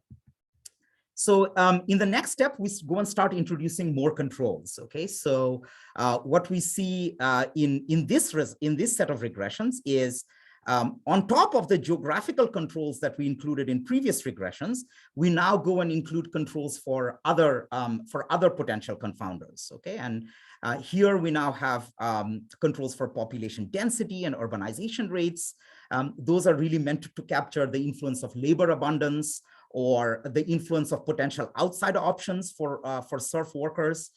So in the next step, we go and start introducing more controls. Okay, so what we see in this set of regressions is on top of the geographical controls that we included in previous regressions, we now go and include controls for other potential confounders. Okay, and here we now have controls for population density and urbanization rates. Those are really meant to capture the influence of labor abundance, or the influence of potential outside options for serf workers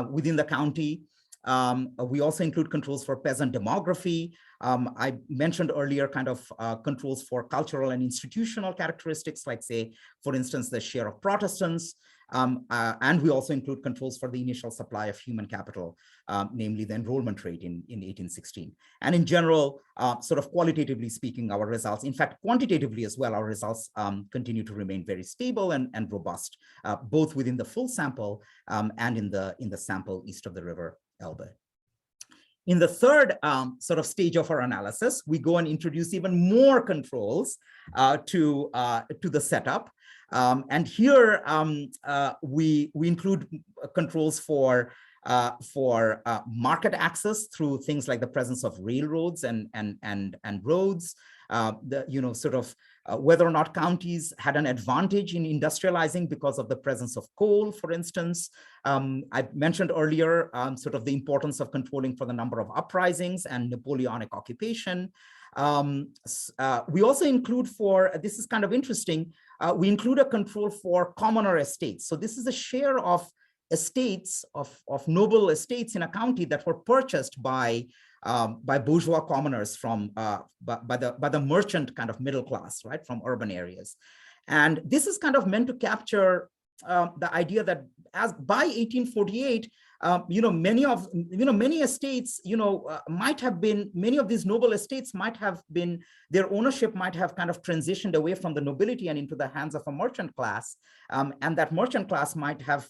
within the county. We also include controls for peasant demography. I mentioned earlier kind of controls for cultural and institutional characteristics, like say, for instance, the share of Protestants. And we also include controls for the initial supply of human capital, namely the enrollment rate in 1816. And in general, sort of qualitatively speaking, our results, in fact, quantitatively as well, our results continue to remain very stable and robust, both within the full sample and in the sample east of the river Elbe. In the third sort of stage of our analysis, we go and introduce even more controls to the setup. And here we include controls for market access through things like the presence of railroads and roads, whether or not counties had an advantage in industrializing because of the presence of coal, for instance. I mentioned earlier sort of the importance of controlling for the number of uprisings and Napoleonic occupation. We also include this is kind of interesting, we include a control for commoner estates. So this is a share of estates, of noble estates in a county that were purchased by bourgeois commoners from by the merchant kind of middle class, right, from urban areas. And this is kind of meant to capture the idea that as by 1848, many estates, might have been, many of these noble estates might have been, their ownership might have kind of transitioned away from the nobility and into the hands of a merchant class, and that merchant class might have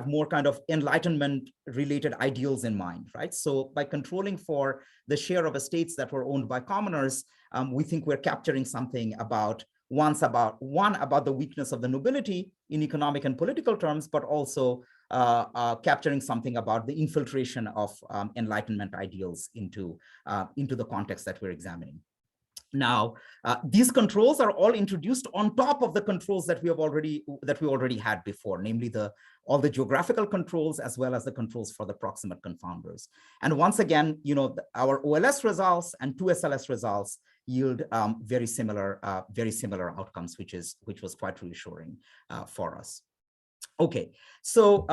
more kind of Enlightenment related ideals in mind, right? So by controlling for the share of estates that were owned by commoners, we think we're capturing something about the weakness of the nobility in economic and political terms, but also capturing something about the infiltration of Enlightenment ideals into the context that we're examining. Now, these controls are all introduced on top of the controls that we already had before, namely all the geographical controls as well as the controls for the proximate confounders. And once again, our OLS results and 2SLS results yield very similar outcomes, which was quite reassuring for us. Okay, so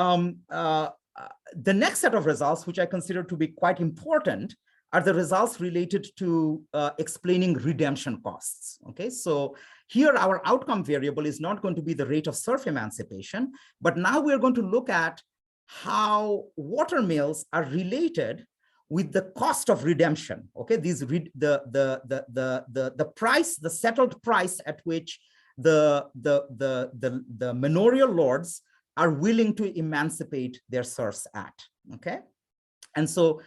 the next set of results, which I consider to be quite important, are the results related to explaining redemption costs. Okay, so here our outcome variable is not going to be the rate of serf emancipation, but now we're going to look at how water mills are related with the cost of redemption. Okay, the price, the settled price at which the manorial lords are willing to emancipate their serfs at. Okay, and so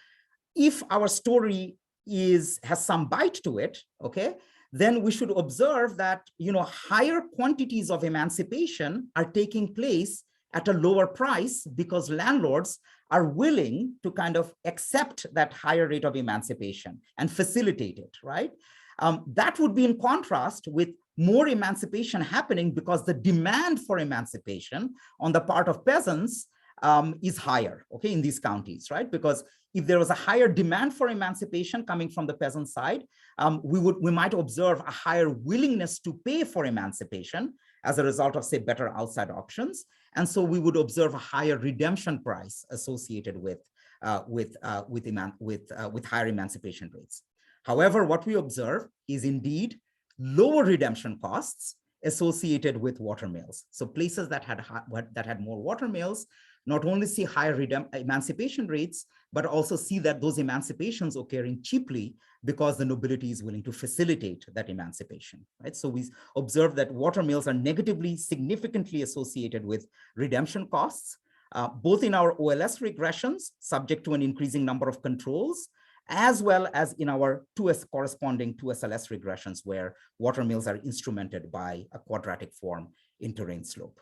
if our story has some bite to it, okay, then we should observe that higher quantities of emancipation are taking place at a lower price because landlords are willing to kind of accept that higher rate of emancipation and facilitate it, right? That would be in contrast with more emancipation happening because the demand for emancipation on the part of peasants is higher, okay, in these counties, right? Because if there was a higher demand for emancipation coming from the peasant side, we might observe a higher willingness to pay for emancipation as a result of, say, better outside options. And so we would observe a higher redemption price associated with higher emancipation rates. However, what we observe is indeed lower redemption costs associated with water mills. So places that had more water mills not only see higher emancipation rates, but also see that those emancipations occurring cheaply because the nobility is willing to facilitate that emancipation, right? So we observe that water mills are negatively, significantly associated with redemption costs, both in our OLS regressions, subject to an increasing number of controls, as well as in our corresponding 2SLS regressions, where water mills are instrumented by a quadratic form in terrain slope.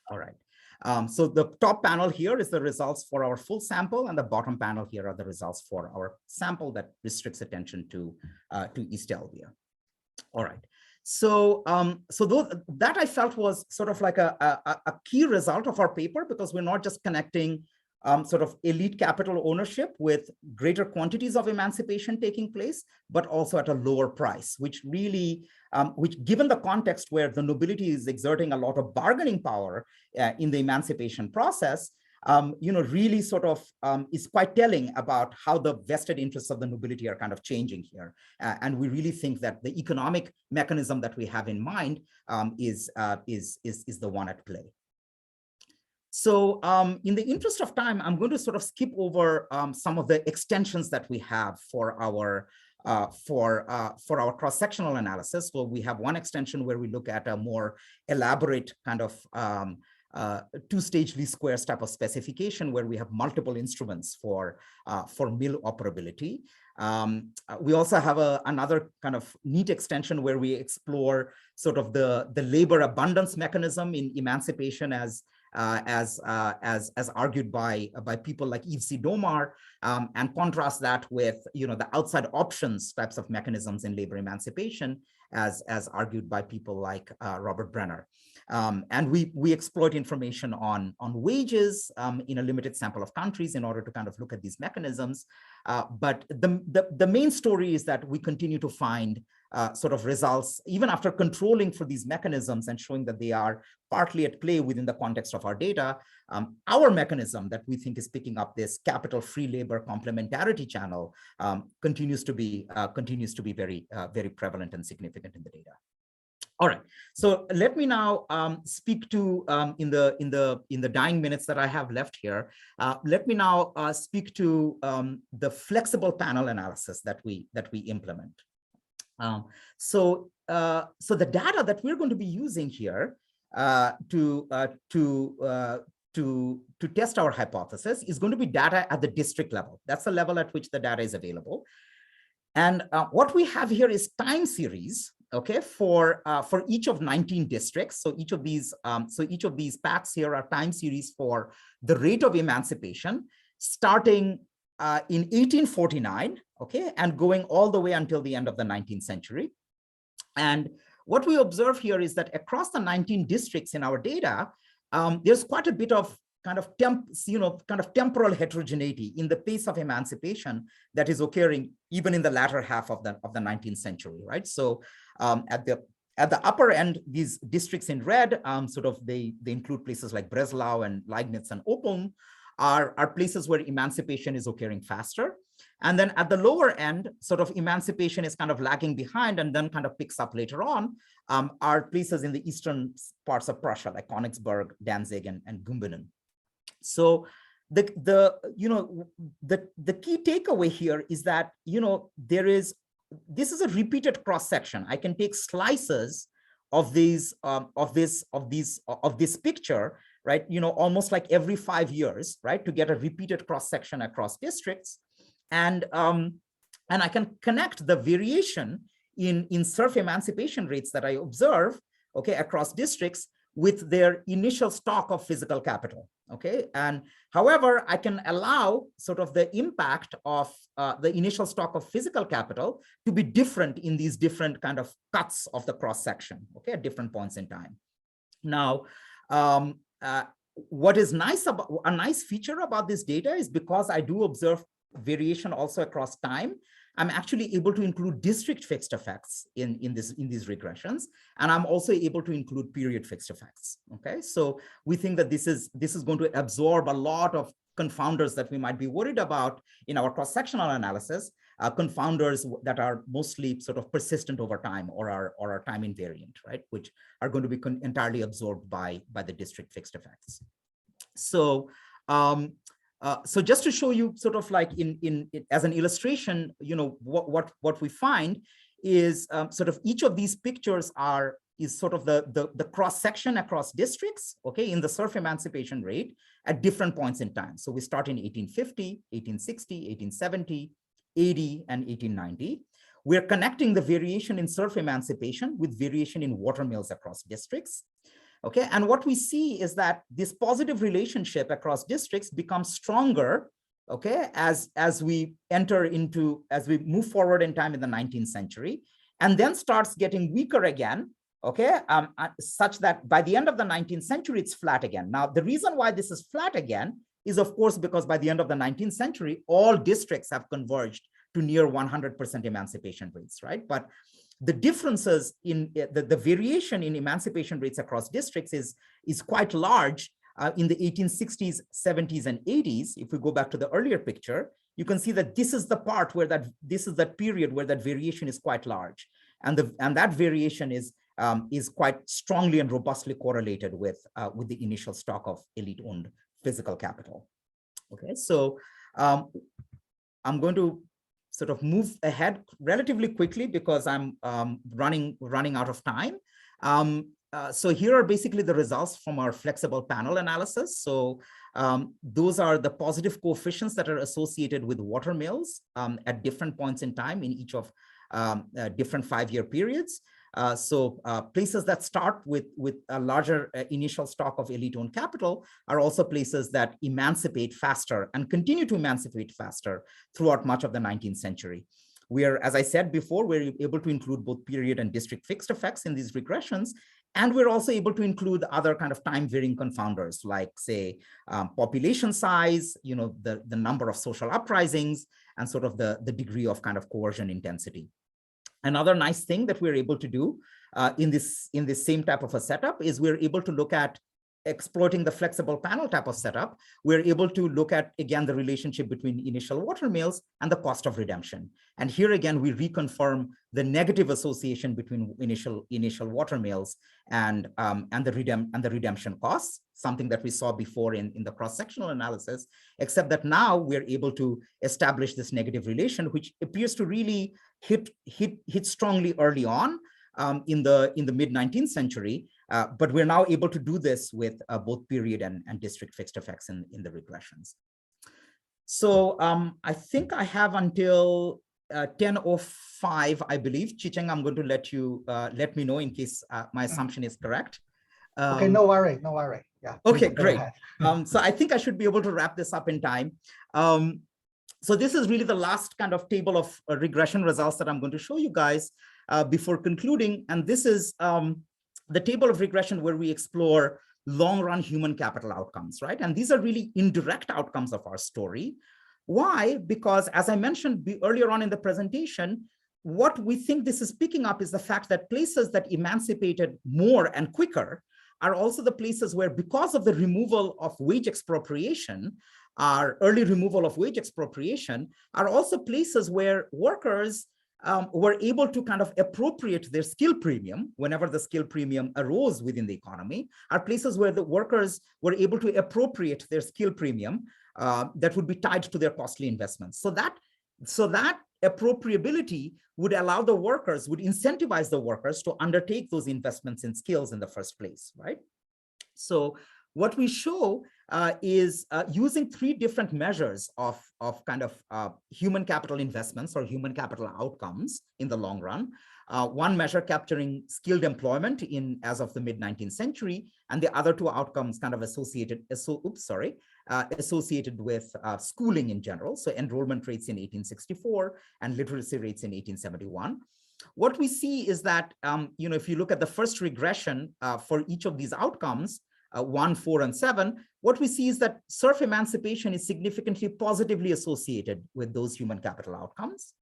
All right. So the top panel here is the results for our full sample, and the bottom panel here are the results for our sample that restricts attention to East Elvia. All right. So, that I felt was sort of like a key result of our paper, because we're not just connecting sort of elite capital ownership with greater quantities of emancipation taking place, but also at a lower price, which really, given the context where the nobility is exerting a lot of bargaining power in the emancipation process, really sort of is quite telling about how the vested interests of the nobility are kind of changing here. And we really think that the economic mechanism that we have in mind is the one at play. So in the interest of time, I'm going to sort of skip over some of the extensions that we have for our cross-sectional analysis. So we have one extension where we look at a more elaborate kind of two-stage least squares type of specification where we have multiple instruments for mill operability. We also have another kind of neat extension where we explore sort of the labor abundance mechanism in emancipation as argued by people like Yves C. Domar, and contrast that with the outside options types of mechanisms in labor emancipation as argued by people like Robert Brenner. And we exploit information on wages in a limited sample of countries in order to kind of look at these mechanisms. But the main story is that we continue to find sort of results, even after controlling for these mechanisms and showing that they are partly at play within the context of our data. Our mechanism that we think is picking up this capital free labor complementarity channel continues to be very very prevalent and significant in the data. All right, so let me now speak to in the dying minutes that I have left here. Let me now speak to the flexible panel analysis that we implement. So the data that we're going to be using here to test our hypothesis is going to be data at the district level. That's the level at which the data is available. And what we have here is time series, okay, for each of 19 districts. So each of these packs here are time series for the rate of emancipation starting in 1849, okay, and going all the way until the end of the 19th century. And what we observe here is that across the 19 districts in our data, there's quite a bit of kind of temporal heterogeneity in the pace of emancipation that is occurring even in the latter half of the 19th century, right? So at the upper end, these districts in red, sort of they include places like Breslau and Leibniz and Oppeln, are places where emancipation is occurring faster. And then at the lower end, sort of emancipation is kind of lagging behind and then kind of picks up later on, are places in the eastern parts of Prussia, like Königsberg, Danzig, and Gumbinnen. So the key takeaway here is that this is a repeated cross section. I can take slices of this picture, right? Almost like every 5 years, right, to get a repeated cross section across districts, and I can connect the variation in serf emancipation rates that I observe, okay, across districts with their initial stock of physical capital, okay? And however, I can allow sort of the impact of the initial stock of physical capital to be different in these different kind of cuts of the cross section, okay, at different points in time. Now, what is nice about a nice feature about this data is because I do observe variation also across time, I'm actually able to include district fixed effects in these regressions, and I'm also able to include period fixed effects. Okay, so we think that this is going to absorb a lot of confounders that we might be worried about in our cross-sectional analysis, confounders that are mostly sort of persistent over time or are time invariant, right, which are going to be entirely absorbed by the district fixed effects. So so just to show you sort of like as an illustration, what we find is sort of each of these pictures is sort of the cross section across districts, okay, in the serf emancipation rate at different points in time. So we start in 1850, 1860, 1870, 80, and 1890. We're connecting the variation in serf emancipation with variation in watermills across districts. Okay, and what we see is that this positive relationship across districts becomes stronger, okay, as we move forward in time in the 19th century, and then starts getting weaker again, okay, such that by the end of the 19th century, it's flat again. Now, the reason why this is flat again is, of course, because by the end of the 19th century, all districts have converged to near 100% emancipation rates, right? But the differences in the variation in emancipation rates across districts is quite large in the 1860s, 70s, and 80s, if we go back to the earlier picture, you can see that this is the part where this is that period where that variation is quite large. And that variation is quite strongly and robustly correlated with the initial stock of elite-owned physical capital. Okay, so I'm going to sort of move ahead relatively quickly because I'm running out of time. So here are basically the results from our flexible panel analysis. So those are the positive coefficients that are associated with water mills at different points in time in each of different 5-year periods. So places that start with a larger initial stock of elite-owned capital are also places that emancipate faster and continue to emancipate faster throughout much of the 19th century. We are, as I said before, we're able to include both period and district fixed effects in these regressions. And we're also able to include other kind of time varying confounders, like say population size, the number of social uprisings, and sort of the degree of kind of coercion intensity. Another nice thing that we're able to do in this same type of a setup is we're able to look at exploiting the flexible panel type of setup. We're able to look at, again, the relationship between initial water mills and the cost of redemption. And here again, we reconfirm the negative association between initial water mills and the redemption costs, something that we saw before in the cross-sectional analysis, except that now we're able to establish this negative relation, which appears to really hit strongly early on in the mid-19th century. But we're now able to do this with both period and district fixed effects in the regressions. So I think I have until 10:05, I believe. Chicheng, I'm going to let me know in case my assumption is correct. Okay, no worry. Yeah. Okay, great. So I think I should be able to wrap this up in time. So this is really the last kind of table of regression results that I'm going to show you guys before concluding. And this is the table of regression where we explore long-run human capital outcomes, right? And these are really indirect outcomes of our story. Why? Because as I mentioned earlier on in the presentation, what we think this is picking up is the fact that places that emancipated more and quicker are also the places where, because of the removal of wage expropriation, our early removal of wage expropriation, are also places where workers were able to kind of appropriate their skill premium whenever the skill premium arose within the economy, are places where the workers were able to appropriate their skill premium that would be tied to their costly investments. So that appropriability would allow the workers, would incentivize the workers to undertake those investments in skills in the first place, right? So what we show is using 3 different measures of kind of human capital investments or human capital outcomes in the long run. One measure capturing skilled employment as of the mid-19th century, and the other 2 outcomes kind of associated with schooling in general. So enrollment rates in 1864 and literacy rates in 1871. What we see is that, if you look at the first regression for each of these outcomes, 1, 4, and 7, what we see is that serf emancipation is significantly positively associated with those human capital outcomes,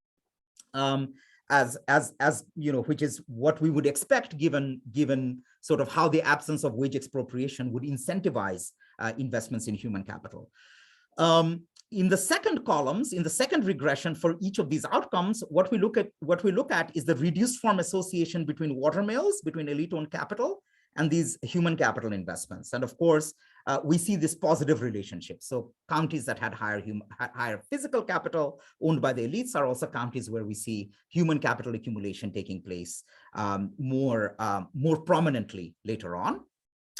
which is what we would expect given sort of how the absence of wage expropriation would incentivize investments in human capital. In the second columns, in the second regression for each of these outcomes, what we look at is the reduced form association between water mills, between elite-owned capital, and these human capital investments. And of course, we see this positive relationship. So counties that had higher physical capital owned by the elites are also counties where we see human capital accumulation taking place more prominently later on.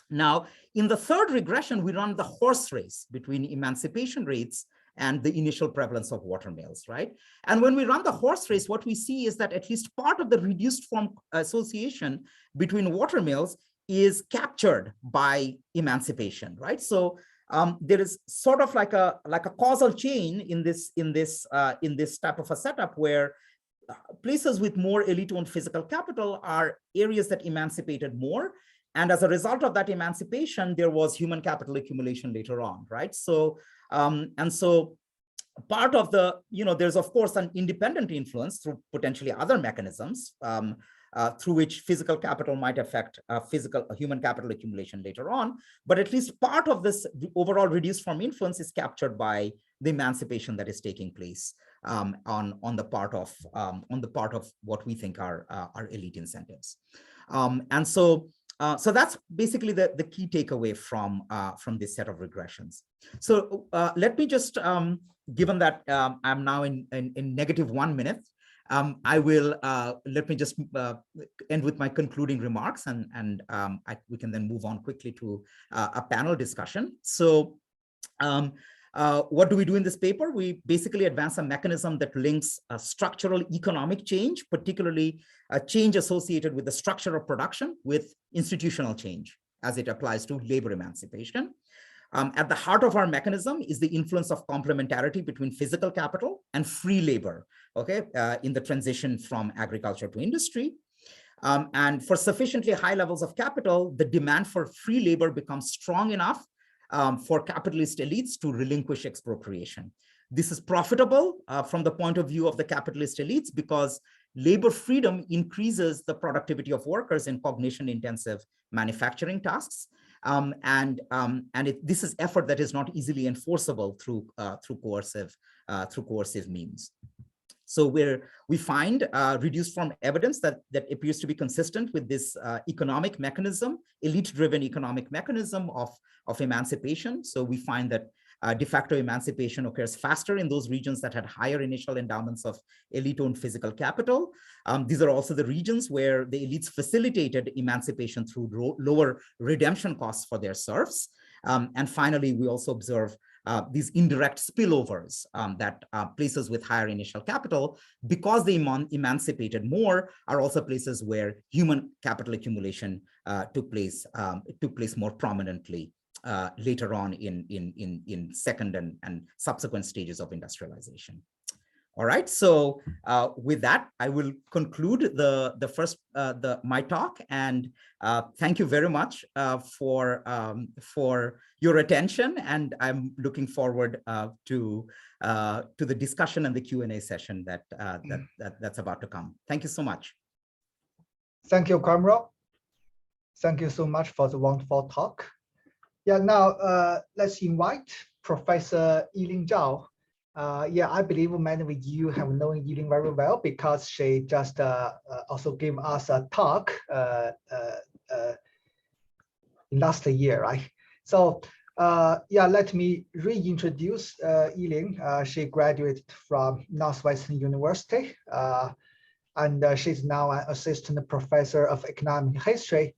Now, in the third regression, we run the horse race between emancipation rates and the initial prevalence of water mills, right? And when we run the horse race, what we see is that at least part of the reduced form association between water mills is captured by emancipation, right? So there is sort of like a causal chain in this type of a setup where places with more elite-owned physical capital are areas that emancipated more, and as a result of that emancipation, there was human capital accumulation later on, right? So and so part of the, there's of course an independent influence through potentially other mechanisms through which physical capital might affect human capital accumulation later on. But at least part of this overall reduced form influence is captured by the emancipation that is taking place on the part of what we think are elite incentives. And so that's basically the key takeaway from this set of regressions. So let me just, given that I'm now in -1 minute, I will let me just end with my concluding remarks, and we can then move on quickly to a panel discussion. So what do we do in this paper? We basically advance a mechanism that links structural economic change, particularly a change associated with the structure of production, with institutional change as it applies to labor emancipation. At the heart of our mechanism is the influence of complementarity between physical capital and free labor, okay, in the transition from agriculture to industry. And for sufficiently high levels of capital, the demand for free labor becomes strong enough for capitalist elites to relinquish expropriation. This is profitable from the point of view of the capitalist elites because labor freedom increases the productivity of workers in cognition-intensive manufacturing tasks. This is effort that is not easily enforceable through coercive means. So we find reduced form evidence that appears to be consistent with this economic mechanism, elite-driven economic mechanism of emancipation. So we find that de facto emancipation occurs faster in those regions that had higher initial endowments of elite-owned physical capital. These are also the regions where the elites facilitated emancipation through lower redemption costs for their serfs. And finally, we also observe these indirect spillovers that places with higher initial capital, because they emancipated more, are also places where human capital accumulation took place more prominently later on in second and subsequent stages of industrialization. All right, so with that, I will conclude my talk, and thank you very much for your attention, and I'm looking forward to the discussion and the Q&A session that's about to come. Thank you so much. Thank you, Quamrul. Thank you so much for the wonderful talk. Yeah, now let's invite Professor Yiling Zhao. Yeah, I believe many of you have known Yiling very well because she just also gave us a talk last year, right? So yeah, let me reintroduce Yiling. She graduated from Northwestern University, and she's now an assistant professor of economic history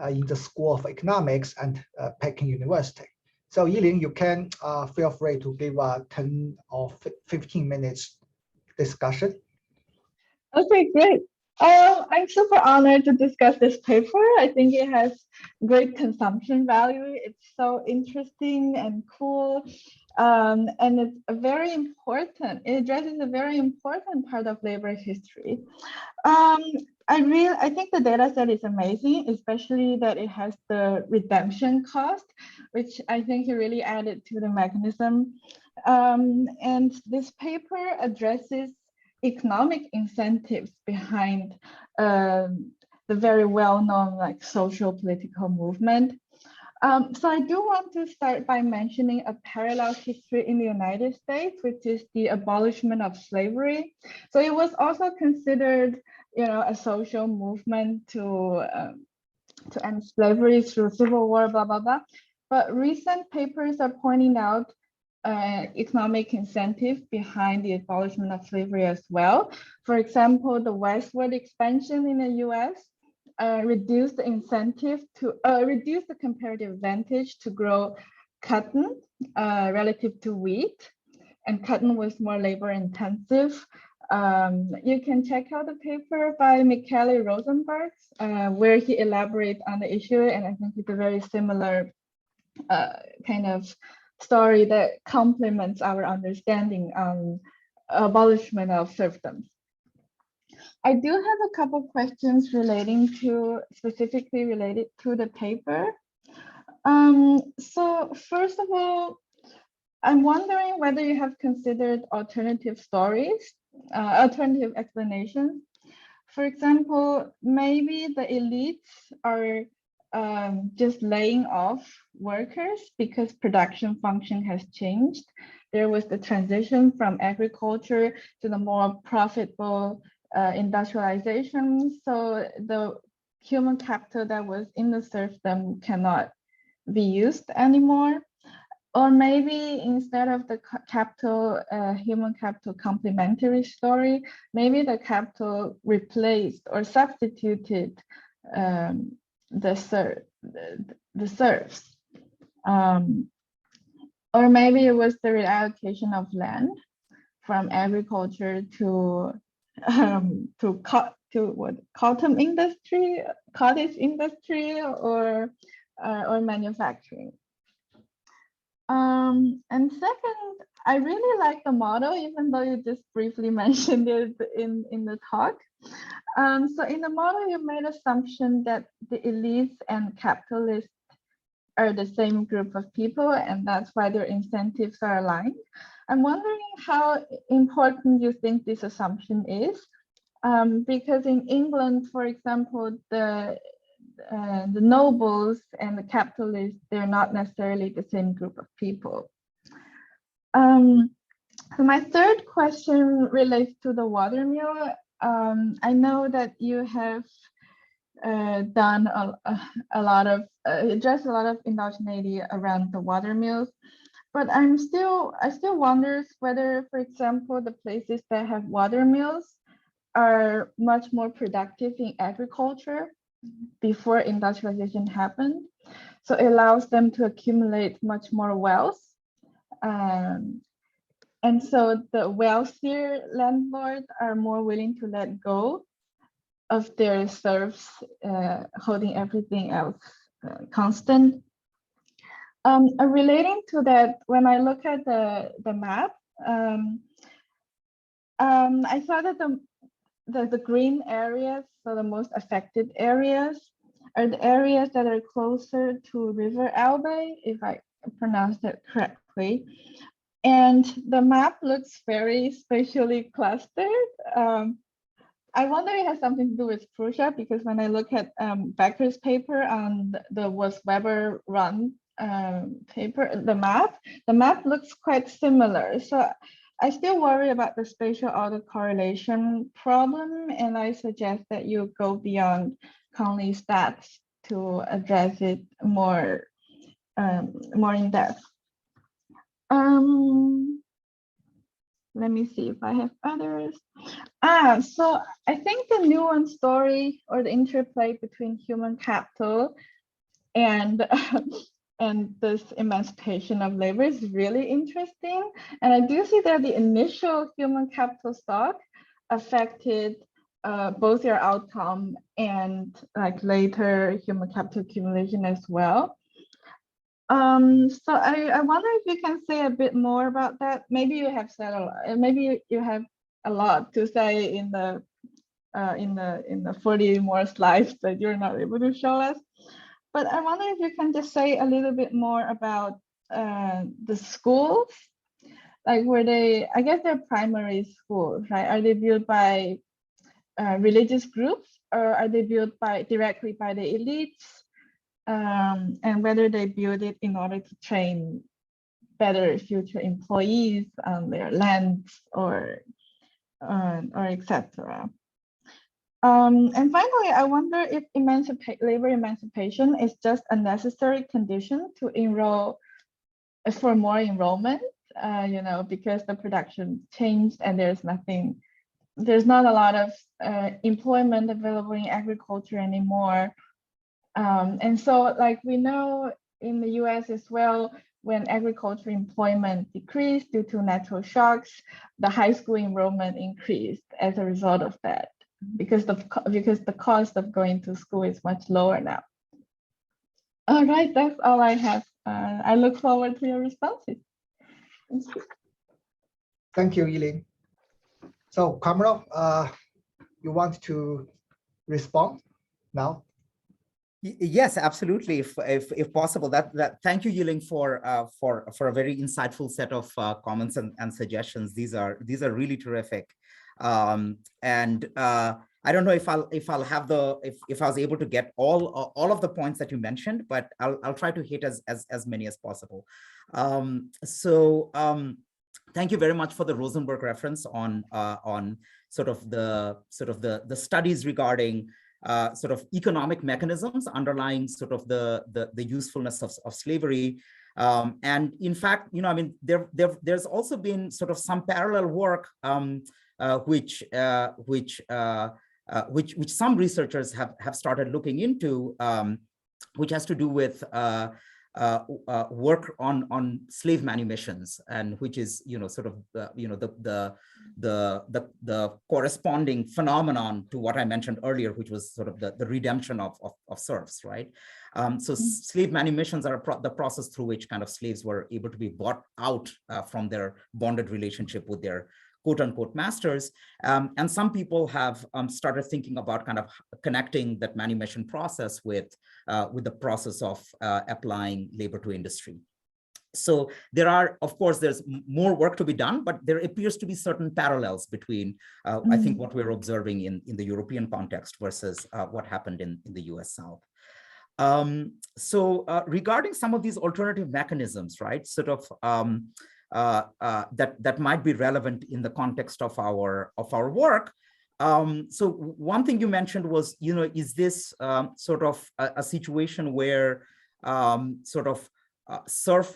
in the School of Economics at Peking University. So Yiling, you can feel free to give a 10 or 15 minutes discussion. Okay, great. I'm super honored to discuss this paper. I think it has great consumption value. It's so interesting and cool. And it's a very important, it addresses a very important part of labor history. I think the data set is amazing, especially that it has the redemption cost, which I think it really added to the mechanism. And this paper addresses economic incentives behind the very well-known like social political movement. So I do want to start by mentioning a parallel history in the United States, which is the abolishment of slavery. So it was also considered, you know, a social movement to end slavery through civil war, blah, blah, blah. But recent papers are pointing out economic incentive behind the abolishment of slavery as well. For example, the westward expansion in the US reduced the incentive to reduce the comparative advantage to grow cotton relative to wheat, and cotton was more labor intensive. You can check out the paper by Michele Rosenberg, where he elaborates on the issue, and I think it's a very similar kind of story that complements our understanding on abolishment of serfdom. I do have a couple questions specifically related to the paper. So first of all, I'm wondering whether you have considered alternative stories, alternative explanations for example, maybe the elites are just laying off workers because production function has changed. There was the transition from agriculture to the more profitable industrialization. So the human capital that was in the serfdom cannot be used anymore. Or maybe instead of the capital, human capital complementary story, maybe the capital replaced or substituted the serfs. Or maybe it was the reallocation of land from agriculture to cotton industry, cottage industry, or manufacturing. And second, I really like the model, even though you just briefly mentioned it in the talk. So in the model, you made assumption that the elites and capitalists are the same group of people, and that's why their incentives are aligned. I'm wondering how important you think this assumption is, because in England, for example, the nobles and the capitalists, they're not necessarily the same group of people. So my third question relates to the water mill. I know that you have done a lot of addressed a lot of indigeneity around the water mills, but I still wonders whether, for example, the places that have water mills are much more productive in agriculture before industrialization happened. So it allows them to accumulate much more wealth. And so the wealthier landlords are more willing to let go of their serfs, holding everything else constant. Relating to that, when I look at the map, I saw that the green areas, so the most affected areas, are the areas that are closer to River Elbe, if I pronounce that correctly. And the map looks very spatially clustered. I wonder if it has something to do with Prussia, because when I look at Becker's paper on the was Weber run paper, the map looks quite similar. So I still worry about the spatial autocorrelation problem, and I suggest that you go beyond Conley stats to address it more in depth. Let me see if I have others. So I think the nuance story or the interplay between human capital and and this emancipation of labor is really interesting. And I do see that the initial human capital stock affected both your outcome and like later human capital accumulation as well. So I wonder if you can say a bit more about that. Maybe you have said a lot, maybe you have a lot to say in the 40 more slides that you're not able to show us. But I wonder if you can just say a little bit more about the schools, like were they, I guess they're primary schools, right? Are they built by religious groups, or are they built directly by the elites? And whether they build it in order to train better future employees on their lands or etc. And finally, I wonder if labor emancipation is just a necessary condition to enroll for more enrollment, because the production changed and there's not a lot of employment available in agriculture anymore. And so, like we know in the US as well, when agriculture employment decreased due to natural shocks, the high school enrollment increased as a result of that, because the cost of going to school is much lower now. All right, that's all I have. I look forward to your responses. Thank you. Thank you, Yiling. So, Quamrul, you want to respond now? Yes, absolutely. If possible, thank you, Yiling, for a very insightful set of comments and suggestions. These are really terrific. And I don't know if I'll have if I was able to get all of the points that you mentioned, but I'll try to hit as many as possible. Thank you very much for the Rosenberg reference on sort of the studies regarding sort of economic mechanisms underlying sort of the usefulness of slavery. And in fact, I mean, there's also been sort of some parallel work which some researchers have started looking into, which has to do with work on slave manumissions, and which is sort of the corresponding phenomenon to what I mentioned earlier, which was sort of the redemption of serfs, right? So slave manumissions are the process through which kind of slaves were able to be bought out from their bonded relationship with their quote unquote masters. And some people have started thinking about kind of connecting that manumission process with the process of applying labor to industry. So there are, of course, there's more work to be done, but there appears to be certain parallels between, I think, what we're observing in the European context versus what happened in the US South. Regarding some of these alternative mechanisms, right, sort of that might be relevant in the context of our work. So one thing you mentioned was, is this sort of a situation where sort of serf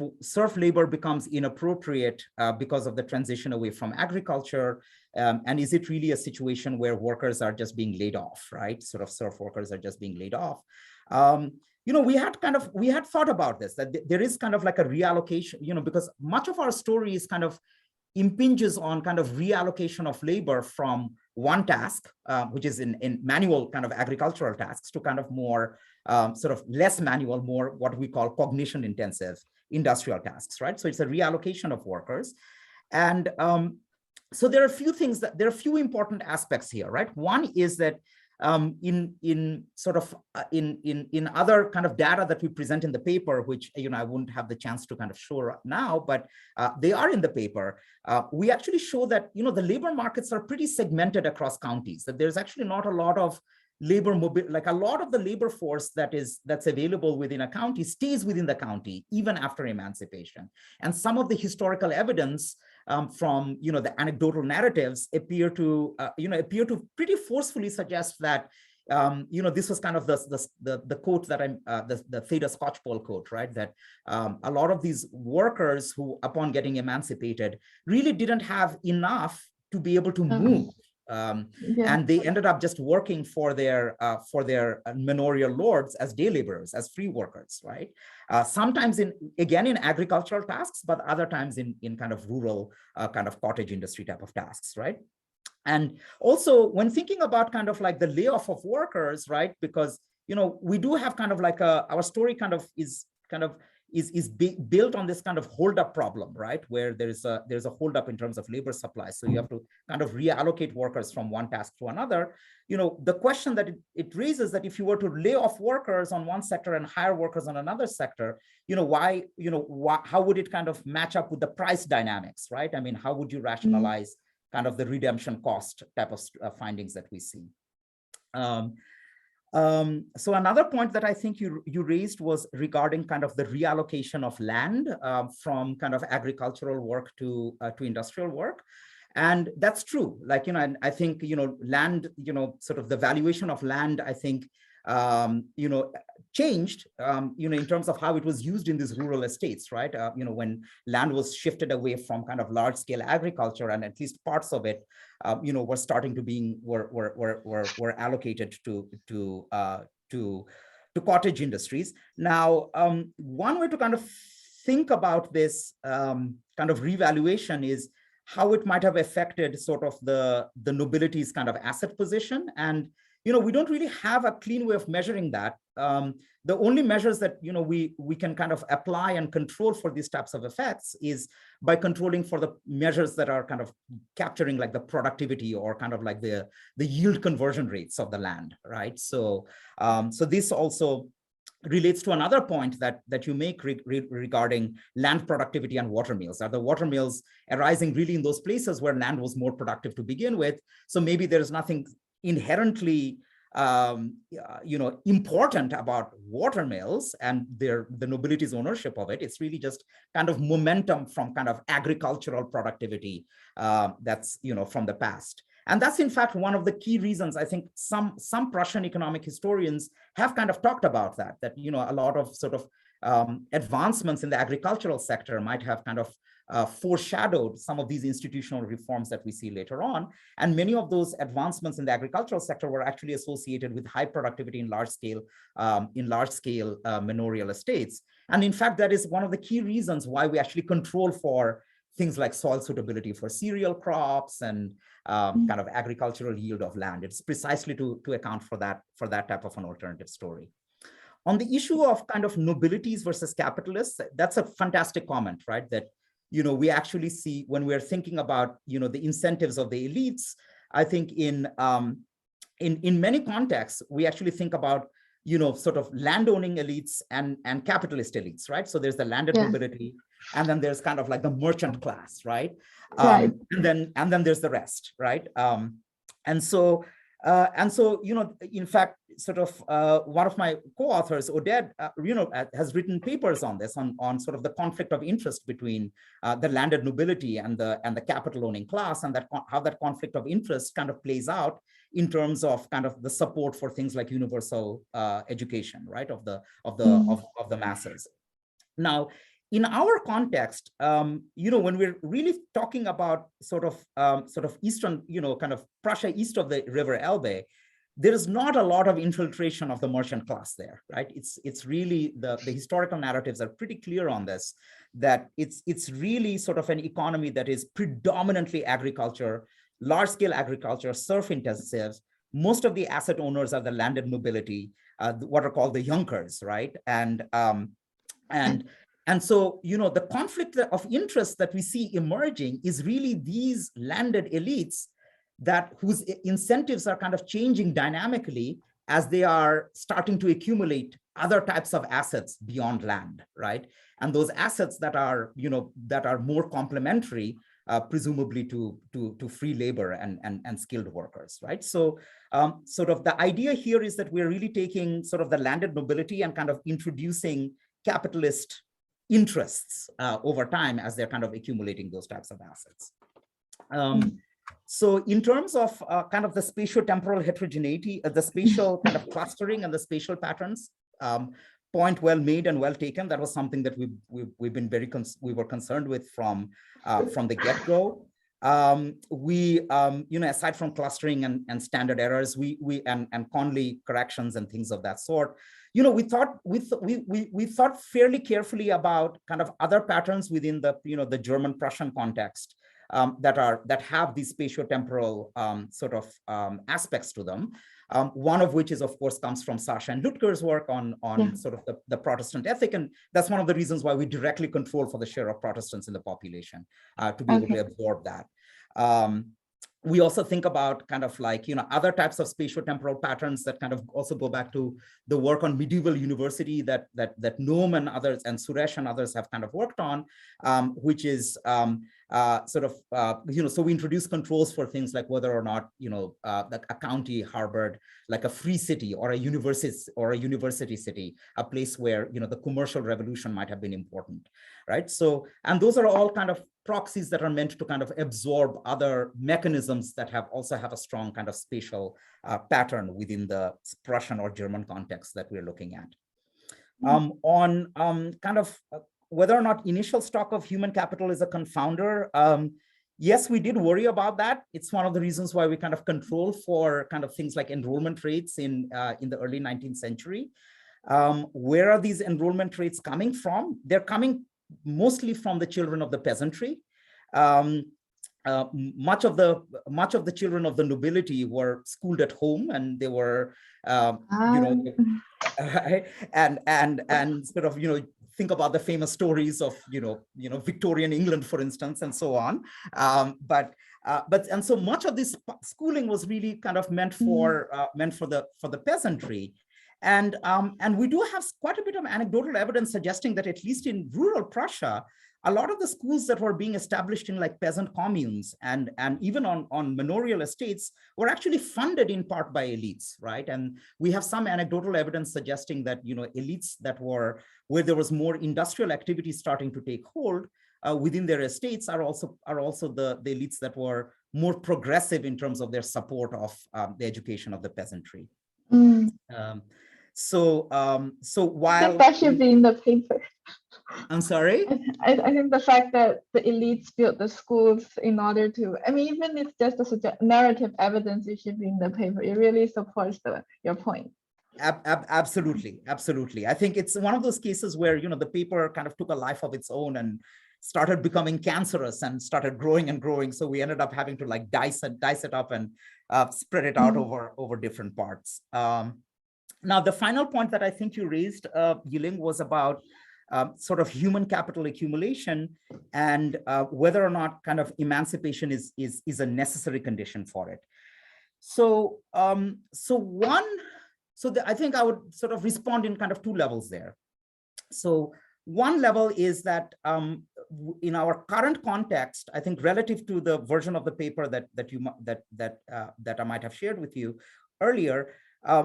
labor becomes inappropriate because of the transition away from agriculture, and is it really a situation where workers are just being laid off, right? Sort of serf workers are just being laid off. We had thought about this, that there is kind of like a reallocation, because much of our story is kind of impinges on kind of reallocation of labor from one task, which is in manual kind of agricultural tasks, to kind of more sort of less manual, more what we call cognition intensive industrial tasks, right? So it's a reallocation of workers. And so there are a few things there are a few important aspects here, right? One is that in other kind of data that we present in the paper, which I wouldn't have the chance to kind of show now, but they are in the paper. We actually show that the labor markets are pretty segmented across counties. That there's actually not a lot of labor mobility, like a lot of the labor force that's available within a county stays within the county even after emancipation. And some of the historical evidence from the anecdotal narratives appear to pretty forcefully suggest that this was kind of the quote that the Theda Skocpol quote, right? That a lot of these workers who, upon getting emancipated, really didn't have enough to be able to move. And they ended up just working for their manorial lords as day laborers, as free workers, right? Sometimes again in agricultural tasks, but other times in kind of rural kind of cottage industry type of tasks, right? And also when thinking about kind of like the layoff of workers, right? Because we do have kind of like our story kind of is built on this kind of hold up problem, right? Where there's a hold up in terms of labor supply. So you have to kind of reallocate workers from one task to another. The question that it raises, that if you were to lay off workers on one sector and hire workers on another sector, how would it kind of match up with the price dynamics, right? I mean, how would you rationalize kind of the redemption cost type of findings that we see? So another point that I think you raised was regarding kind of the reallocation of land from kind of agricultural work to industrial work. And that's true. Like, and I think, land, sort of the valuation of land, I think, changed, in terms of how it was used in these rural estates, right? When land was shifted away from kind of large scale agriculture, and at least parts of it, were starting to were allocated to cottage industries. Now, one way to kind of think about this kind of revaluation is how it might have affected sort of the nobility's kind of asset position. And we don't really have a clean way of measuring that. The only measures that we can kind of apply and control for these types of effects is by controlling for the measures that are kind of capturing like the productivity or kind of like the yield conversion rates of the land, right? So so this also relates to another point that you make regarding land productivity and water mills. Are the water mills arising really in those places where land was more productive to begin with? So maybe there's nothing inherently important about watermills and the nobility's ownership of it. It's really just kind of momentum from kind of agricultural productivity that's from the past. And that's in fact one of the key reasons I think some Prussian economic historians have kind of talked about that a lot of sort of advancements in the agricultural sector might have kind of foreshadowed some of these institutional reforms that we see later on. And many of those advancements in the agricultural sector were actually associated with high productivity in large scale manorial estates. And in fact, that is one of the key reasons why we actually control for things like soil suitability for cereal crops and kind of agricultural yield of land. It's precisely to account for that type of an alternative story. On the issue of kind of nobilities versus capitalists, that's a fantastic comment, right? That we actually see when we're thinking about the incentives of the elites. I think in many contexts we actually think about sort of landowning elites and capitalist elites, right? So there's the landed nobility, and then there's kind of like the merchant class, right? Right. And then there's the rest, right? And so in fact, sort of one of my co-authors, Oded, has written papers on this, on sort of the conflict of interest between the landed nobility and the capital owning class, and how that conflict of interest kind of plays out in terms of kind of the support for things like universal education, right, of the masses. Now, in our context, when we're really talking about sort of eastern, kind of Prussia east of the River Elbe, there is not a lot of infiltration of the merchant class there, right? It's really the historical narratives are pretty clear on this, that it's really sort of an economy that is predominantly agriculture, large scale agriculture, serf intensive. Most of the asset owners are the landed nobility, what are called the Junkers, right? And so, the conflict of interest that we see emerging is really these landed elites whose incentives are kind of changing dynamically as they are starting to accumulate other types of assets beyond land, right? And those assets that are more complementary, presumably to free labor and skilled workers, right? So sort of the idea here is that we're really taking sort of the landed nobility and kind of introducing capitalist interests over time as they're kind of accumulating those types of assets. So in terms of kind of the spatio-temporal heterogeneity, the spatial kind of clustering and the spatial patterns, point well made and well taken. That was something that we've been we were concerned with from the get-go. Aside from clustering and standard errors, and Conley corrections and things of that sort, we thought fairly carefully about kind of other patterns within the German-Prussian context that have these spatio-temporal sort of aspects to them. One of which is, of course, comes from Sasha and Lutger's work on sort of the Protestant ethic, and that's one of the reasons why we directly control for the share of Protestants in the population to be able to absorb that. We also think about kind of like, other types of spatio-temporal patterns that kind of also go back to the work on medieval university that Noam and others and Suresh and others have kind of worked on, which is so we introduce controls for things like whether or not, like a county harbored like a free city or a university city, a place where, the commercial revolution might have been important, right? So, and those are all kind of proxies that are meant to kind of absorb other mechanisms that also have a strong kind of spatial pattern within the Prussian or German context that we're looking at. On kind of whether or not initial stock of human capital is a confounder, yes, we did worry about that. It's one of the reasons why we kind of control for kind of things like enrollment rates in the early 19th century. Where are these enrollment rates coming from? They're coming mostly from the children of the peasantry. Much of the children of the nobility were schooled at home, and they were, and sort of, think about the famous stories of, Victorian England, for instance, and so on. And so much of this schooling was really kind of meant for the peasantry. And we do have quite a bit of anecdotal evidence suggesting that at least in rural Prussia, a lot of the schools that were being established in like peasant communes and even on manorial estates were actually funded in part by elites, right? And we have some anecdotal evidence suggesting that, you know, elites that were, where there was more industrial activity starting to take hold within their estates are also the elites that were more progressive in terms of their support of the education of the peasantry. So while that should be in the paper. I'm sorry? I think the fact that the elites built the schools in order to, I mean, even if it's just a narrative evidence, it should be in the paper. It really supports your point. Absolutely, absolutely. I think it's one of those cases where, you know, the paper kind of took a life of its own and started becoming cancerous and started growing and growing. So we ended up having to like dice it up and spread it out over different parts. Now, the final point that I think you raised, Yiling, was about sort of human capital accumulation and whether or not kind of emancipation is a necessary condition for it. So I think I would sort of respond in kind of two levels there. So one level is that in our current context, I think relative to the version of the paper that I might have shared with you earlier,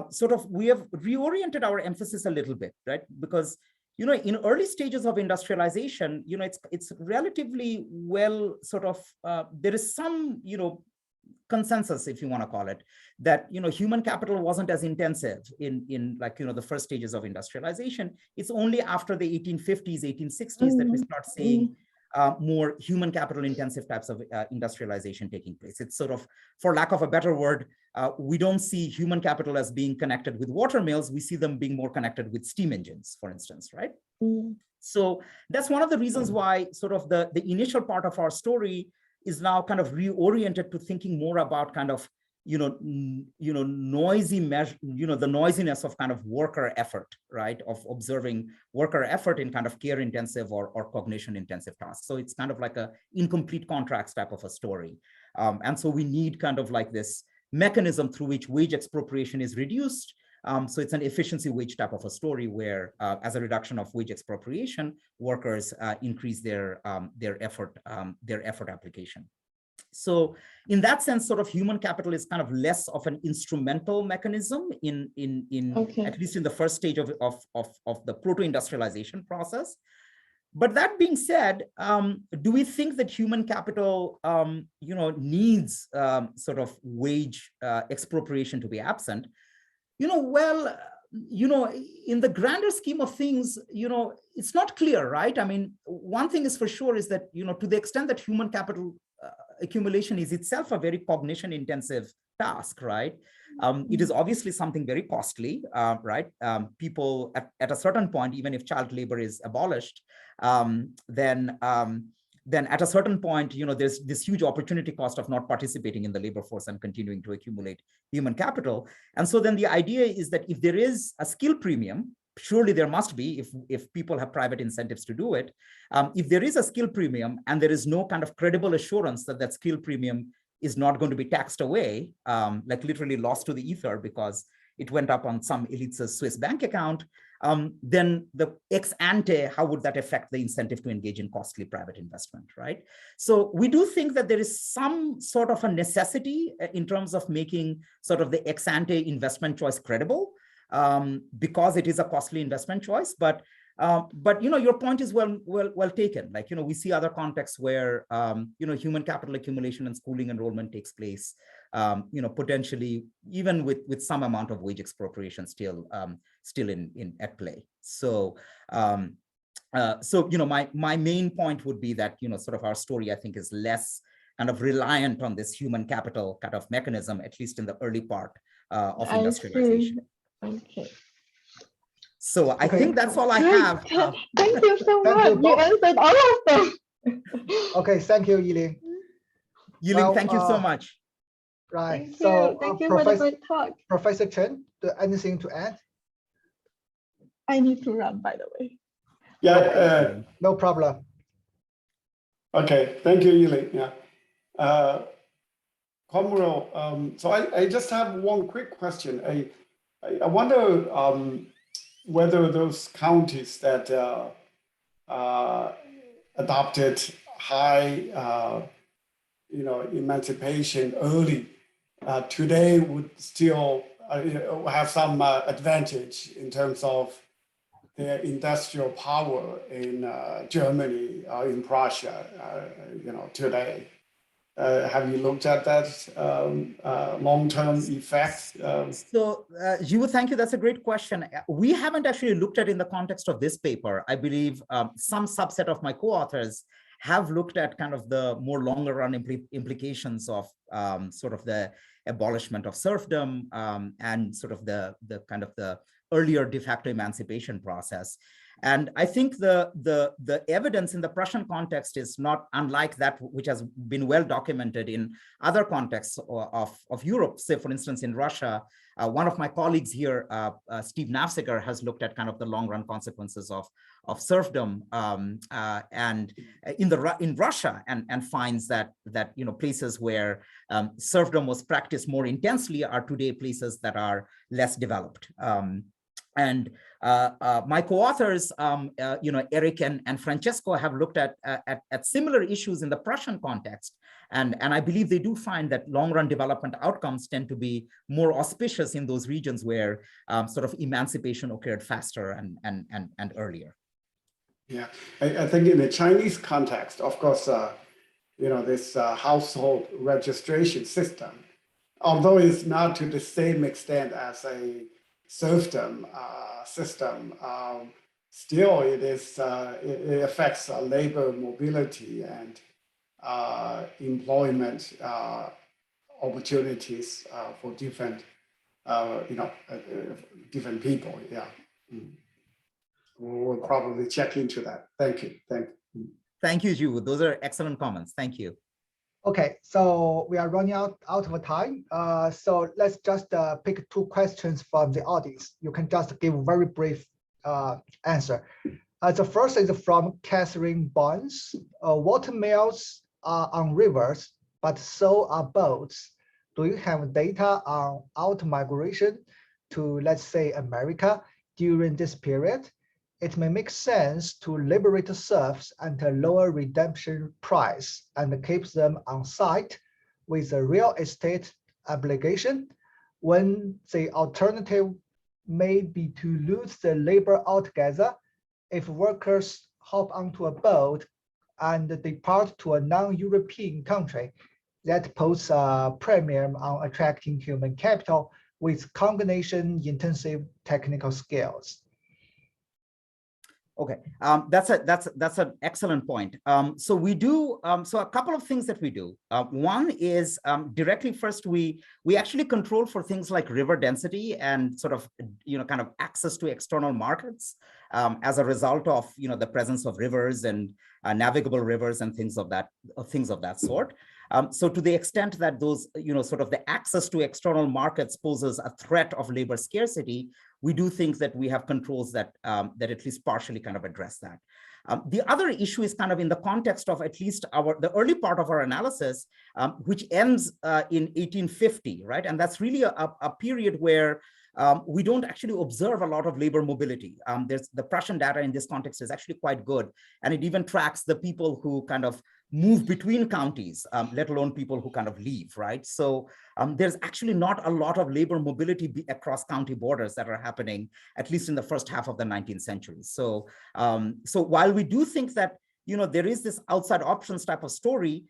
sort of we have reoriented our emphasis a little bit, right? Because, you know, in early stages of industrialization, you know, it's relatively well sort of, there is some, you know, consensus, if you want to call it, that, you know, human capital wasn't as intensive in like, you know, the first stages of industrialization. It's only after the 1850s, 1860s that we start seeing more human capital intensive types of industrialization taking place. It's sort of, for lack of a better word, we don't see human capital as being connected with water mills. We see them being more connected with steam engines, for instance, right? So that's one of the reasons why sort of the initial part of our story is now kind of reoriented to thinking more about kind of, noisy measure, the noisiness of kind of worker effort, right? Of observing worker effort in kind of care intensive or cognition intensive tasks. So it's kind of like a incomplete contracts type of a story. And so we need kind of like this mechanism through which wage expropriation is reduced. So it's an efficiency wage type of a story where, as a reduction of wage expropriation, workers increase their effort application. So in that sense, sort of human capital is kind of less of an instrumental mechanism at least in the first stage of the proto-industrialization process. But that being said, do we think that human capital, needs sort of wage expropriation to be absent? Well, in the grander scheme of things, it's not clear, right? I mean, one thing is for sure is that, to the extent that human capital accumulation is itself a very cognition intensive task, right? It is obviously something very costly, right? People at a certain point, even if child labor is abolished, then at a certain point, there's this huge opportunity cost of not participating in the labor force and continuing to accumulate human capital. And so then the idea is that if there is a skill premium, surely there must be, if people have private incentives to do it, if there is a skill premium and there is no kind of credible assurance that that skill premium is not going to be taxed away, like literally lost to the ether because it went up on some elite's Swiss bank account, then the ex ante, how would that affect the incentive to engage in costly private investment, right? So we do think that there is some sort of a necessity in terms of making sort of the ex ante investment choice credible, because it is a costly investment choice. But your point is well taken. Like, we see other contexts where human capital accumulation and schooling enrollment takes place, potentially even with some amount of wage expropriation still at play. So my main point would be that sort of our story, I think, is less kind of reliant on this human capital kind of mechanism, at least in the early part of industrialization. Okay. So I think that's all I have. Thank you so much. You answered all of them. Okay, thank you, Yiling. Yiling, thank you so much. Right. Thank you for the great talk. Professor Chen, anything to add? I need to run, by the way. Yeah. No problem. Okay. Thank you, Yiling. Yeah. Quamrul, so I just have one quick question. I wonder whether those counties that adopted high, emancipation early, today would still have some advantage in terms of their industrial power in Germany or in Prussia, today. Have you looked at that long-term effects? So, Jiwu, thank you. That's a great question. We haven't actually looked at it in the context of this paper. I believe some subset of my co-authors have looked at kind of the more longer run implications of sort of the abolishment of serfdom and sort of the kind of the earlier de facto emancipation process. And I think the evidence in the Prussian context is not unlike that which has been well documented in other contexts of Europe. Say, for instance, in Russia, one of my colleagues here, Steve Nafziger, has looked at kind of the long run consequences of serfdom and in Russia, and finds that places where serfdom was practiced more intensely are today places that are less developed. And my co-authors, Eric and Francesco, have looked at similar issues in the Prussian context. And I believe they do find that long-run development outcomes tend to be more auspicious in those regions where sort of emancipation occurred faster and earlier. Yeah, I think in the Chinese context, of course, this household registration system, although it's not to the same extent as a serfdom system, still it affects labor mobility and employment opportunities for different different people. Yeah, we'll probably check into that. Thank you. Thank you, Jiwu. Those are excellent comments. Thank you. Okay, so we are running out of time. So let's just pick two questions from the audience. You can just give a very brief answer. The first is from Catherine Barnes. Watermills are on rivers, but so are boats. Do you have data on out-migration to, let's say, America during this period? It may make sense to liberate serfs at a lower redemption price and keep them on site with a real estate obligation, when the alternative may be to lose the labor altogether. If workers hop onto a boat and depart to a non-European country, that puts a premium on attracting human capital with combination-intensive technical skills. Okay, that's an excellent point. So we do so a couple of things that we do. One is directly first we actually control for things like river density and sort of kind of access to external markets as a result of the presence of rivers and navigable rivers and things of that sort. So to the extent that those sort of the access to external markets poses a threat of labor scarcity, we do think that we have controls that that at least partially kind of address that. The other issue is kind of in the context of at least the early part of our analysis, which ends in 1850, right? And that's really a period where we don't actually observe a lot of labor mobility. There's the Prussian data in this context is actually quite good, and it even tracks the people who kind of move between counties, let alone people who kind of leave, right? So there's actually not a lot of labor mobility across county borders that are happening, at least in the first half of the 19th century. So, so while we do think that there is this outside options type of story,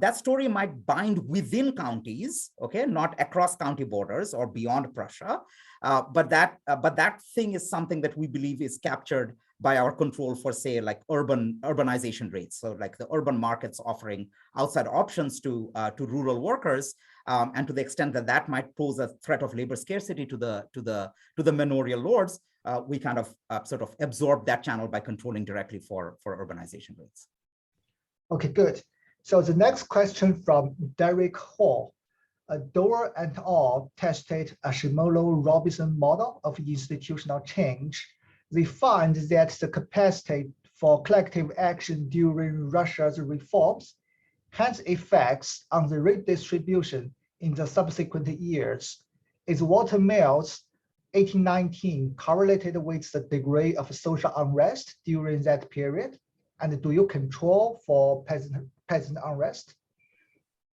that story might bind within counties, okay, not across county borders or beyond Prussia, but that thing is something that we believe is captured by our control for, say, like urbanization rates. So like the urban markets offering outside options to rural workers, and to the extent that that might pose a threat of labor scarcity to the manorial lords, we kind of sort of absorb that channel by controlling directly for urbanization rates. Okay, good. So the next question from Derek Hall. Doerr et al. Tested a Shimolo-Robinson model of institutional change. They find that the capacity for collective action during Russia's reforms has effects on the redistribution in the subsequent years. Is Watermills 1819 correlated with the degree of social unrest during that period? And do you control for peasant unrest?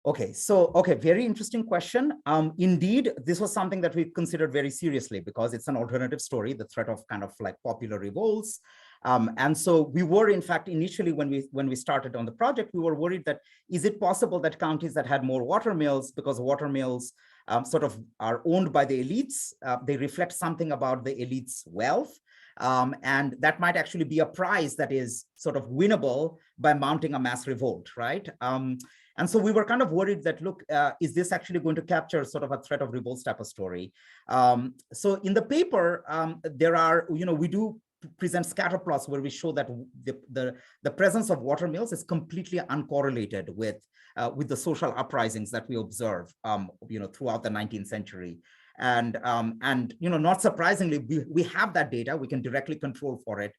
Okay, so, very interesting question. Indeed, this was something that we considered very seriously because it's an alternative story, the threat of kind of like popular revolts. And so we were, in fact, initially when we started on the project, we were worried that, is it possible that counties that had more water mills, because water mills sort of are owned by the elites, they reflect something about the elites' wealth, and that might actually be a prize that is sort of winnable by mounting a mass revolt, right? And so we were kind of worried that, look, is this actually going to capture sort of a threat of revolts type of story? So in the paper, there are, we do present scatter plots where we show that the presence of water mills is completely uncorrelated with the social uprisings that we observe, throughout the 19th century. And not surprisingly, we have that data. We can directly control for it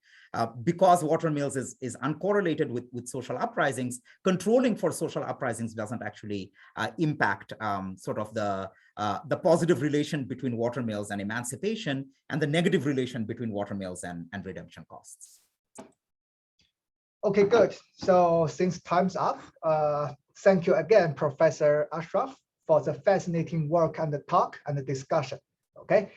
because water mills is uncorrelated with social uprisings. Controlling for social uprisings doesn't actually impact sort of the positive relation between water mills and emancipation, and the negative relation between water mills and redemption costs. Okay, good. So since time's up, thank you again, Professor Ashraf, for the fascinating work and the talk and the discussion. Okay,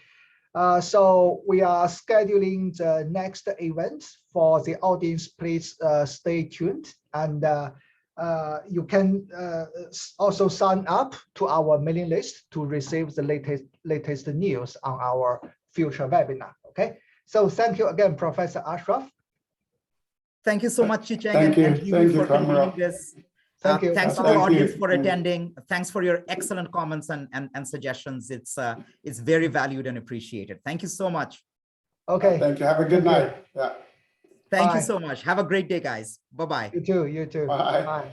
so we are scheduling the next event for the audience. Please stay tuned, and you can also sign up to our mailing list to receive the latest news on our future webinar. Okay, so thank you again, Professor Ashraf. Thank you so much, Chi-Cheng, Thank you. and Thank you, for convening Quamrul. this. Thank you. Thanks to Bye-bye. the audience for attending. Thanks for your excellent comments and suggestions. It's very valued and appreciated. Thank you so much. Okay. Thank you. Have a good night. Yeah. Thank you Bye. so much. Have a great day, guys. Bye-bye. You too. You too. Bye. Bye.